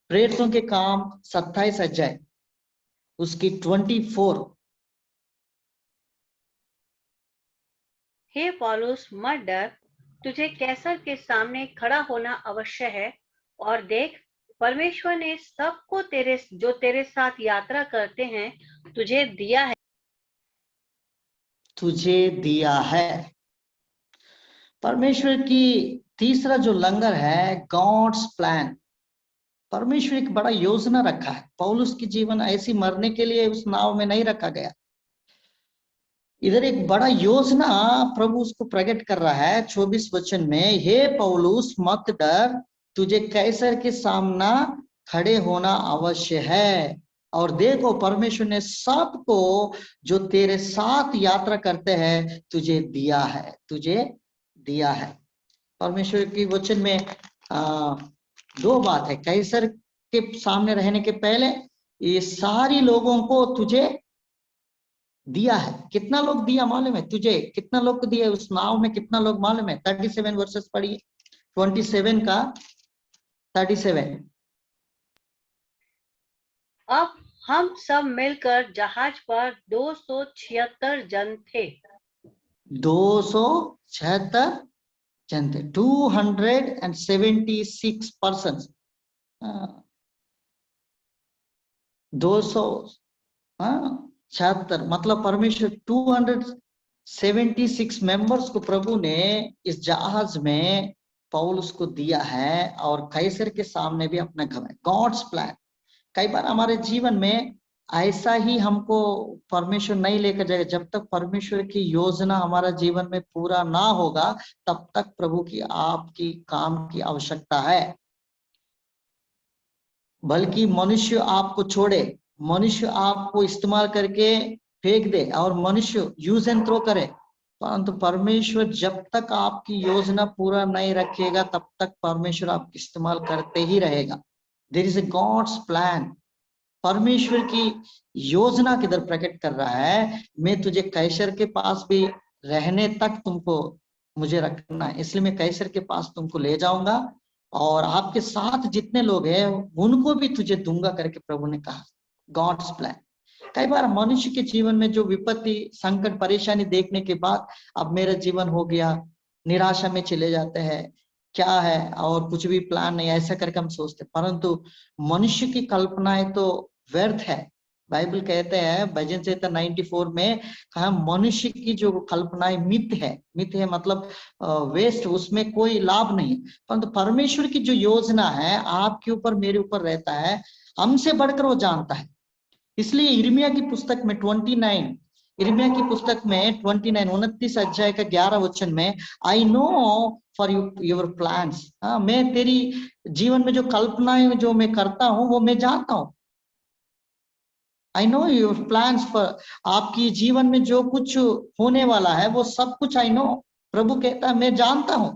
प्रेरितों के काम 27 अध्याय उसकी 24। हे पौलुस, मत डर, तुझे कैसर के सामने खड़ा होना अवश्य है। और देख, परमेश्वर ने सबको जो तेरे साथ यात्रा करते हैं तुझे दिया है, तुझे दिया है। परमेश्वर की तीसरा जो लंगर है, गॉड्स प्लान। परमेश्वर एक बड़ा योजना रखा है। पौलुस की जीवन ऐसी मरने के लिए उस नाव में नहीं रखा गया। इधर एक बड़ा योजना प्रभु उसको प्रकट कर रहा है 24 वचन में, हे पौलुस मत डर, तुझे कैसर के सामना खड़े होना अवश्य है। और देखो, परमेश्वर ने सबको जो तेरे साथ यात्रा करते हैं तुझे दिया है, तुझे दिया है। परमेश्वर की वचन में दो बात है, कैसर के सामने रहने के पहले ये सारी लोगों को तुझे दिया है। कितना लोग दिया मालूम है तुझे? कितना लोग को दिया उस नाव में? कितना लोग मालूम है? 37 वर्सेस पढ़िए, 27 का 37। अब हम सब मिलकर जहाज पर 276 जन थे। 276 जन थे, 276 पर्सन। 276 मतलब परमेश्वर 276 मेंबर्स को प्रभु ने इस जहाज में पौलुस को दिया है, और कैसर के सामने भी अपना घमंड। God's plan. कई बार हमारे जीवन में ऐसा ही हमको परमेश्वर नहीं लेकर जाएगा। जब तक परमेश्वर की योजना हमारा जीवन में पूरा ना होगा तब तक प्रभु की आपकी काम की आवश्यकता है। बल्कि मनुष्य आपको छोड़े, मनुष्य आपको इस्तेमाल करके फेंक दे और मनुष्य यूज एंड थ्रो करे, परंतु परमेश्वर जब तक आपकी योजना पूरा नहीं रखेगा तब तक परमेश्वर आपको इस्तेमाल करते ही रहेगा। There is a God's plan. परमेश्वर की योजना किधर प्रकट कर रहा है, मैं तुझे कैसर के पास भी रहने तक तुमको मुझे रखना है, इसलिए मैं कैसर के पास तुमको ले जाऊंगा और आपके साथ जितने लोग हैं उनको भी तुझे दूंगा करके प्रभु ने कहा। God's plan. कई बार मनुष्य के जीवन में जो विपत्ति, संकट, परेशानी देखने के बाद अब मेरा जीवन हो गया, निराशा में चले जाते हैं, क्या है और कुछ भी प्लान नहीं, ऐसा करके हम सोचते। परंतु मनुष्य की कल्पनाएं तो व्यर्थ है। बाइबल कहते हैं भजन संहिता 94 में कहा मनुष्य की जो कल्पनाएं मिथ है मतलब वेस्ट, उसमें कोई लाभ नहीं है, परंतु परमेश्वर की जो योजना है आपके ऊपर मेरे ऊपर रहता है, हमसे बढ़कर वो जानता है। इसलिए यिर्मयाह की पुस्तक में 29 यिर्मयाह की पुस्तक में 29 अध्याय का 11 वचन में I know for your plans, मैं तेरी जीवन में जो कल्पनाएं जो मैं करता हूं वो मैं जानता हूं। I know your plans for, आपकी जीवन में जो कुछ होने वाला है वो सब कुछ आई नो। प्रभु कहता है मैं जानता हूं,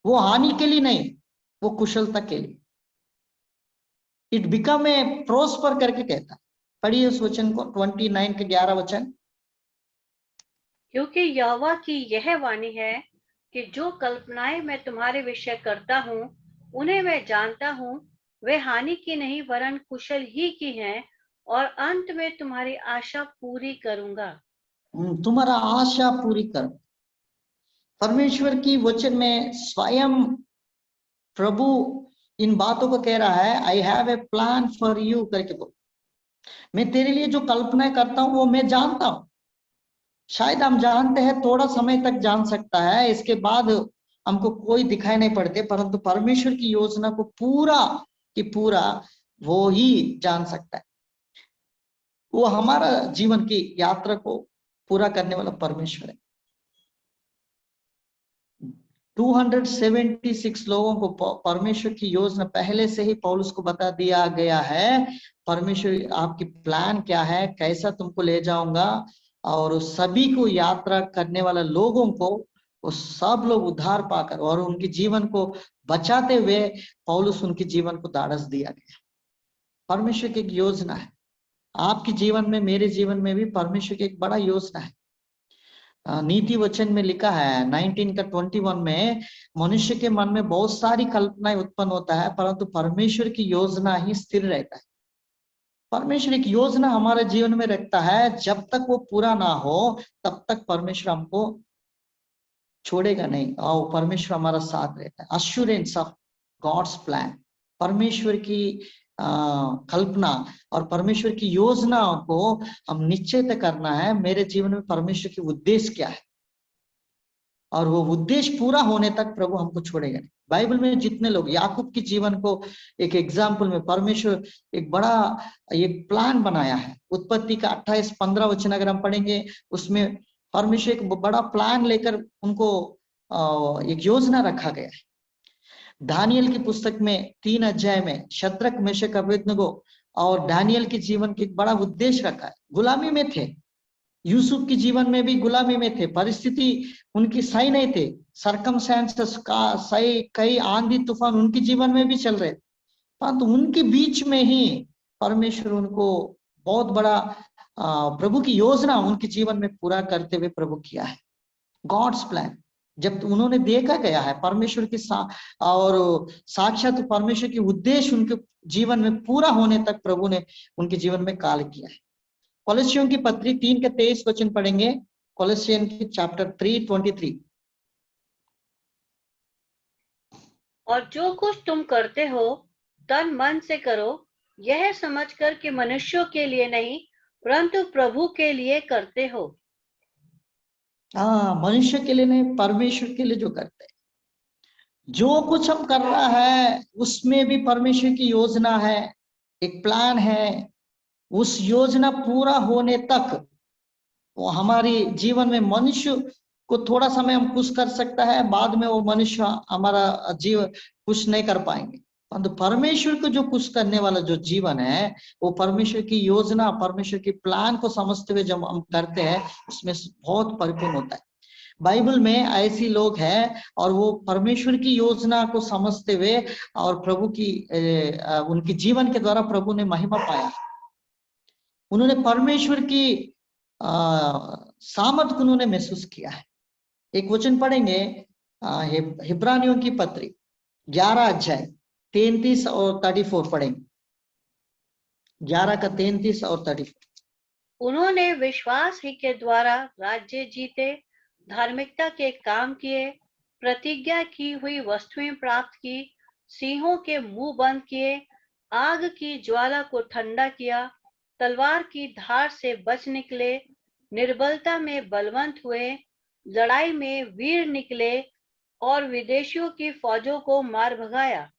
वो हानि के लिए नहीं, वो कुशलता के लिए। इट बिकम ए प्रोस्पर करके कहता। पढ़िए उस वचन को, 29 के 11 वचन। क्योंकि यहोवा की यह वाणी है कि जो कल्पनाएं मैं तुम्हारे विषय करता हूँ उन्हें मैं जानता हूँ, वे हानि की नहीं वरन कुशल ही की हैं, और अंत में तुम्हारी आशा पूरी करूंगा। तुम्हारा आशा पूरी कर। परमेश्वर की वचन में स्वयं प्रभु इन बातों को कह रहा है, I have a plan for you करके बोल। मैं तेरे लिए जो कल्पनाएं करता हूं वो मैं जानता हूं। शायद हम जानते हैं थोड़ा समय तक जान सकता है, इसके बाद हमको कोई दिखाई नहीं पड़ते, परंतु परमेश्वर की योजना को पूरा कि पूरा वो ही जान सकता है। वो हमारा जीवन की यात्रा को पूरा करने वाला परमेश्वर है। 276 लोगों को परमेश्वर की योजना पहले से ही पौलुस को बता दिया गया है। परमेश्वर आपकी प्लान क्या है, कैसा तुमको ले जाऊंगा, और सभी को यात्रा करने वाला लोगों को वो सब लोग उद्धार पाकर और उनके जीवन को बचाते हुए पौलुस उनके जीवन को धाड़स दिया गया। परमेश्वर की एक योजना है आपके जीवन में, मेरे जीवन में भी परमेश्वर की एक बड़ा योजना है। नीति वचन में लिखा है 19 का 21 में, मनुष्य के मन में बहुत सारी कल्पनाएं उत्पन्न होता है परंतु परमेश्वर की योजना ही स्थिर रहता है। परमेश्वर एक योजना हमारे जीवन में रखता है, जब तक वो पूरा ना हो तब तक परमेश्वर हमको छोड़ेगा नहीं और परमेश्वर हमारा साथ रहता है। अश्योरेंस ऑफ गॉड्स प्लान, परमेश्वर की कल्पना और परमेश्वर की योजना को हम निश्चय करना है। मेरे जीवन में परमेश्वर की उद्देश्य क्या है और वो उद्देश्य पूरा होने तक प्रभु हमको छोड़ेगा नहीं। बाइबल में जितने लोग, याकूब के जीवन को एक एग्जाम्पल में परमेश्वर एक बड़ा एक प्लान बनाया है। उत्पत्ति का 28-15 वचन अगर हम पढ़ेंगे उसमें परमेश्वर एक बड़ा प्लान लेकर उनको एक योजना रखा गया है। दानियल की पुस्तक में 3 अध्याय में शद्रक मेशक अबेदनगो और दानियल के जीवन की एक बड़ा उद्देश्य रखा है। गुलामी में थे, यूसुफ के जीवन में भी गुलामी में थे, परिस्थिति उनकी सही नहीं थे, सरकमस्टेंसेस का सही, कई आंधी तूफान उनके जीवन में भी चल रहे, परंतु उनके बीच में ही परमेश्वर उनको बहुत बड़ा प्रभु की योजना उनके जीवन में पूरा करते हुए प्रभु किया है। गॉड्स प्लान जब उन्होंने देखा गया है परमेश्वर की और साक्षात परमेश्वर की उद्देश्य उनके जीवन में पूरा होने तक प्रभु ने उनके जीवन में कार्य किया है। कोलोसियों की पत्री 3 के 23 वचन पढ़ेंगे। कोलोसियन की चैप्टर 3:23। और जो कुछ तुम करते हो तन मन से करो, यह समझकर कि मनुष्यों के लिए नहीं परंतु प्रभु के लिए करते हो। मनुष्य के लिए नहीं, परमेश्वर के लिए जो करते हैं। जो कुछ हम कर रहा है उसमें भी परमेश्वर की योजना है, एक प्लान है। उस योजना पूरा होने तक वो हमारी जीवन में मनुष्य को थोड़ा समय हम खुश कर सकता है, बाद में वो मनुष्य हमारा जीवन खुश नहीं कर पाएंगे, परंतु परमेश्वर को जो खुश करने वाला जो जीवन है वो परमेश्वर की योजना, परमेश्वर की प्लान को समझते हुए जब हम करते हैं उसमें बहुत परिपूर्ण होता है। बाइबल में ऐसी लोग हैं और वो परमेश्वर की योजना को समझते हुए और प्रभु की उनके जीवन के द्वारा प्रभु ने महिमा पाया। उन्होंने परमेश्वर की सामर्थ को उन्होंने महसूस किया है। एक वचन पढ़ेंगे हिब्रानियों की पत्री 11 अध्याय 33 और 34 पढ़ेंगे। 11 का 33 और 34। उन्होंने विश्वास ही के द्वारा राज्य जीते, धार्मिकता के काम किए, प्रतिज्ञा की हुई वस्तुएं प्राप्त की, सिंहों के मुंह बंद किए, आग की ज्वाला को ठंडा किया, तलवार की धार से बच निकले, निर्बलता में बलवंत हुए, लड़ाई में वीर निकले और विदेशियों की फौजों को मार भगाया।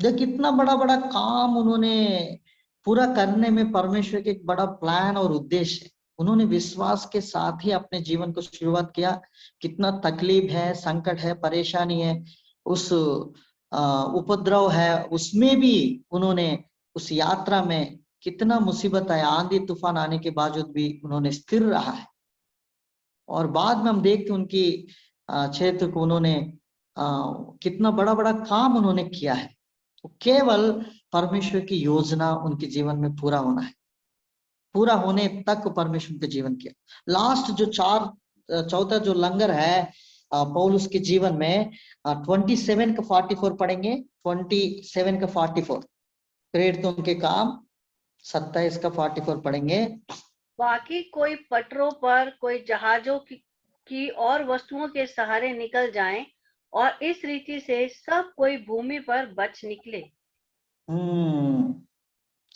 देख कितना बड़ा बड़ा काम उन्होंने पूरा करने में परमेश्वर के एक बड़ा प्लान और उद्देश्य है। उन्होंने विश्वास के साथ ही अपने जीवन को शुरुआत किया। कितना तकलीफ है, संकट है, परेशानी है, उस उपद्रव है, उसमें भी उन्होंने उस यात्रा में कितना मुसीबत आया, आंधी तूफान आने के बावजूद भी उन्होंने स्थिर रहा है। और बाद में हम देखते उनकी क्षेत्र को उन्होंने कितना बड़ा बड़ा काम उन्होंने किया है। तो केवल परमेश्वर की योजना उनके जीवन में पूरा होना है, पूरा होने तक परमेश्वर के जीवन किया। लास्ट जो चौथा जो लंगर है पौलुस के जीवन में 27 का 44 पढ़ेंगे। 27 का 44 प्रेरितों के काम 27 का 44 पढ़ेंगे। बाकी कोई पटरों पर, कोई जहाजों की और वस्तुओं के सहारे निकल जाएं, और इस रीति से सब कोई भूमि पर बच निकले।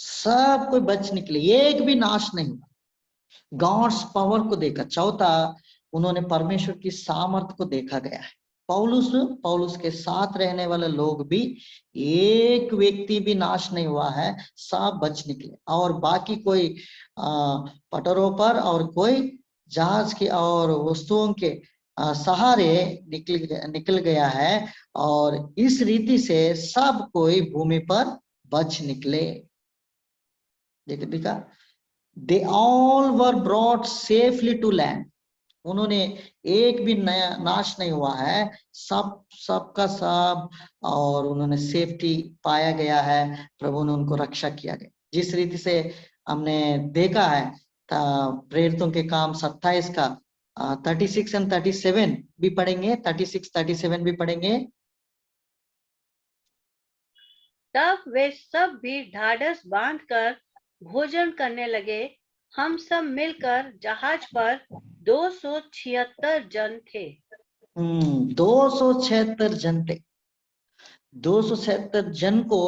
सब कोई बच निकले, एक भी नाश नहीं हुआ। गॉड्स पावर को देखा। चौथा, उन्होंने परमेश्वर की सामर्थ को देखा गया है। पौलुस के साथ रहने वाले लोग भी, एक व्यक्ति भी नाश नहीं हुआ है, सब बच निकले। और बाकी कोई पटरों पर और कोई जहाज के और वस्तुओं के सहारे निकल गया है, और इस रीति से सब कोई भूमि पर बच निकले। देखा, they all were brought safely to land. उन्होंने एक भी नया नाश नहीं हुआ है, सबका सब, और उन्होंने सेफ्टी पाया गया है। प्रभु ने उनको रक्षा किया गया। जिस रीति से हमने देखा है प्रेरितों के काम 27 का 36 एंड 37 भी पढ़ेंगे, 36 37 भी पढ़ेंगे। तब वे सब भी ढाढ़स बांधकर भोजन करने लगे। हम सब मिलकर जहाज पर 276 जन थे। 276 जन थे। 276 जन को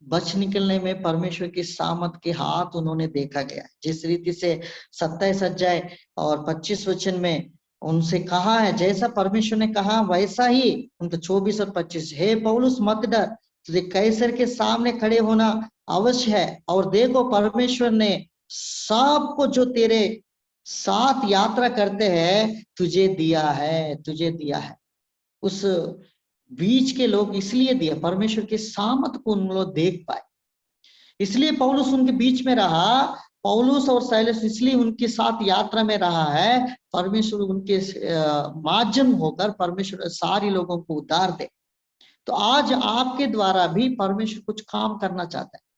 बच निकलने में परमेश्वर की सामर्थ के हाथ उन्होंने देखा गया। जिस रीति से 27 अध्याय और 25 वचन में उनसे कहा है, जैसा परमेश्वर ने कहा वैसा ही उनको 24 और 25, हे पौलुस मत डर, तुझे कैसर के सामने खड़े होना अवश्य है। और देखो परमेश्वर ने सबको जो तेरे साथ यात्रा करते हैं तुझे दिया है। उस बीच के लोग इसलिए दिया, परमेश्वर के सामर्थ को उन लोग देख पाए, इसलिए पौलुस उनके बीच में रहा। पौलुस और साइलस इसलिए उनके साथ यात्रा में रहा है। परमेश्वर उनके माध्यम होकर परमेश्वर सारे लोगों को उद्धार दे। तो आज आपके द्वारा भी परमेश्वर कुछ काम करना चाहता है।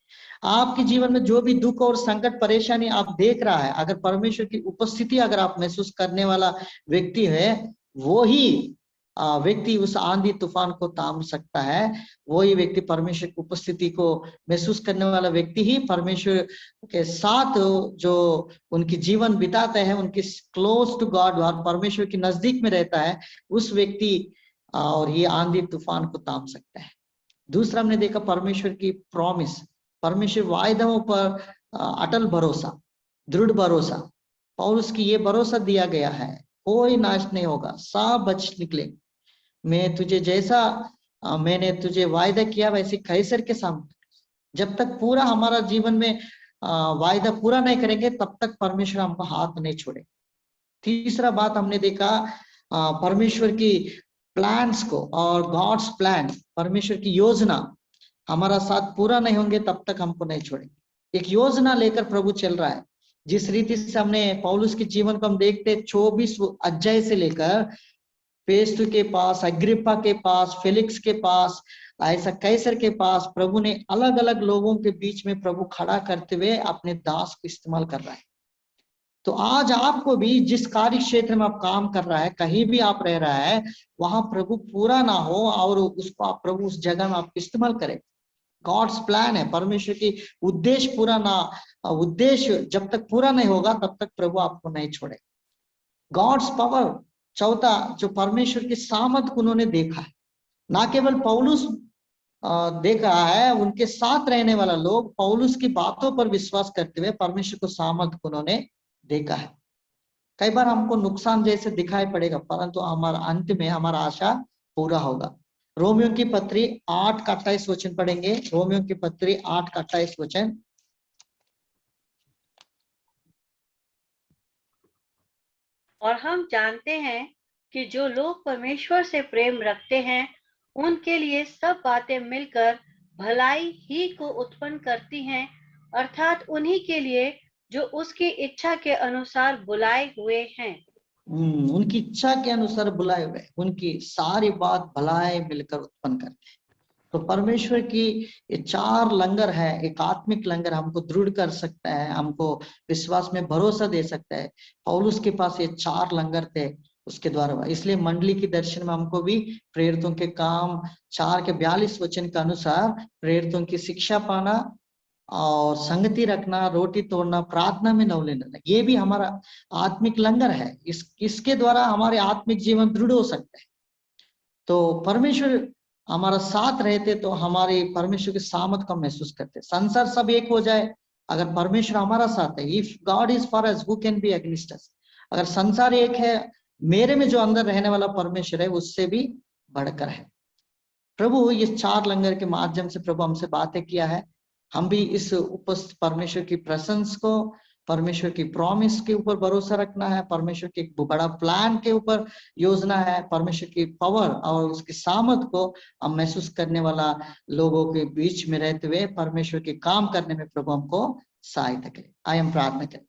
आपके जीवन में जो भी दुख और संकट परेशानी आप देख रहा है, अगर परमेश्वर की उपस्थिति अगर आप महसूस करने वाला व्यक्ति है, वो ही व्यक्ति उस आंधी तूफान को थाम सकता है। वही व्यक्ति परमेश्वर की उपस्थिति को महसूस करने वाला व्यक्ति ही परमेश्वर के साथ जो उनकी जीवन बिताते हैं, उनकी क्लोज टू गॉड और परमेश्वर के नजदीक में रहता है, उस व्यक्ति और ये आंधी तूफान को थाम सकता है। दूसरा हमने देखा परमेश्वर की प्रॉमिस, परमेश्वर वायदाओं पर अटल भरोसा, दृढ़ भरोसा। पौलुस की ये भरोसा दिया गया है, कोई नाश नहीं होगा, सब बच निकले। मैं तुझे जैसा मैंने तुझे वायदा किया वैसे कैसर के सामने, जब तक पूरा हमारा जीवन में वायदा पूरा नहीं करेंगे तब तक परमेश्वर हमको हाथ नहीं छोड़े। तीसरा बात हमने देखा परमेश्वर की प्लान्स को, और गॉड्स प्लान, परमेश्वर की योजना हमारा साथ पूरा नहीं होंगे तब तक हमको नहीं छोड़ेंगे। एक योजना लेकर प्रभु चल रहा है। जिस रीति से हमने पौलुस के जीवन को हम देखते 24 अध्याय से लेकर फेस्तु के पास, अग्रिप्पा के पास, फेलिक्स के पास, ऐसा कैसर के पास, प्रभु ने अलग अलग लोगों के बीच में प्रभु खड़ा करते हुए अपने दास को इस्तेमाल कर रहा है। तो आज आपको भी जिस कार्य क्षेत्र में आप काम कर रहा है, कहीं भी आप रह रहा है, वहां प्रभु पूरा ना हो और उसको आप प्रभु उस जगह में आप इस्तेमाल करें। गॉड्स प्लान है, परमेश्वर की उद्देश्य पूरा ना, उद्देश्य जब तक पूरा नहीं होगा तब तक प्रभु आपको नहीं छोड़े। गॉड्स पावर, चौथा जो परमेश्वर की सामर्थ को उन्होंने देखा है। ना केवल पौलुस देखा है, उनके साथ रहने वाला लोग पौलुस की बातों पर विश्वास करते हुए परमेश्वर को सामर्थ को उन्होंने देखा है। कई बार हमको नुकसान जैसे दिखाई पड़ेगा, परंतु हमारा अंत में हमारा आशा पूरा होगा। रोमियो की पत्री 8 का 28 वचन पढ़ेंगे। रोमियो की पत्री 8 का 28 वचन। और हम जानते हैं कि जो लोग परमेश्वर से प्रेम रखते हैं उनके लिए सब बातें मिलकर भलाई ही को उत्पन्न करती हैं, अर्थात उन्हीं के लिए जो उसकी इच्छा के अनुसार बुलाए हुए हैं। उनकी इच्छा के अनुसार बुलाए हुए, उनकी सारी बात भलाई मिलकर उत्पन्न करते हैं। तो परमेश्वर की ये 4 लंगर है, एक आत्मिक लंगर हमको दृढ़ कर सकता है, हमको विश्वास में भरोसा दे सकता है। पौलुस के पास ये 4 लंगर थे उसके द्वारा। इसलिए मंडली की दर्शन में हमको भी प्रेरितों के काम 4 के 42 वचन के अनुसार प्रेरितों की शिक्षा पाना और संगति रखना, रोटी तोड़ना, प्रार्थना में नव लेना, ये भी हमारा आत्मिक लंगर है। इसके द्वारा हमारे आत्मिक जीवन दृढ़ हो सकता है। तो परमेश्वर हमारा साथ रहते तो हमारे परमेश्वर के सामर्थ का महसूस करते। संसार सब एक हो जाए, अगर परमेश्वर हमारा साथ है, if God is for us who can be against us. अगर संसार एक है, मेरे में जो अंदर रहने वाला परमेश्वर है उससे भी बढ़कर है। प्रभु ये 4 लंगर के माध्यम से प्रभु हमसे बातें किया है। हम भी इस उपस्थित परमेश्वर की प्रेजेंस को, परमेश्वर की प्रॉमिस के ऊपर भरोसा रखना है, परमेश्वर के एक बड़ा प्लान के ऊपर योजना है, परमेश्वर की पावर और उसकी सामर्थ को हम महसूस करने वाला लोगों के बीच में रहते हुए परमेश्वर के काम करने में प्रभु हमको सहायता करे। आइए हम प्रार्थना करें।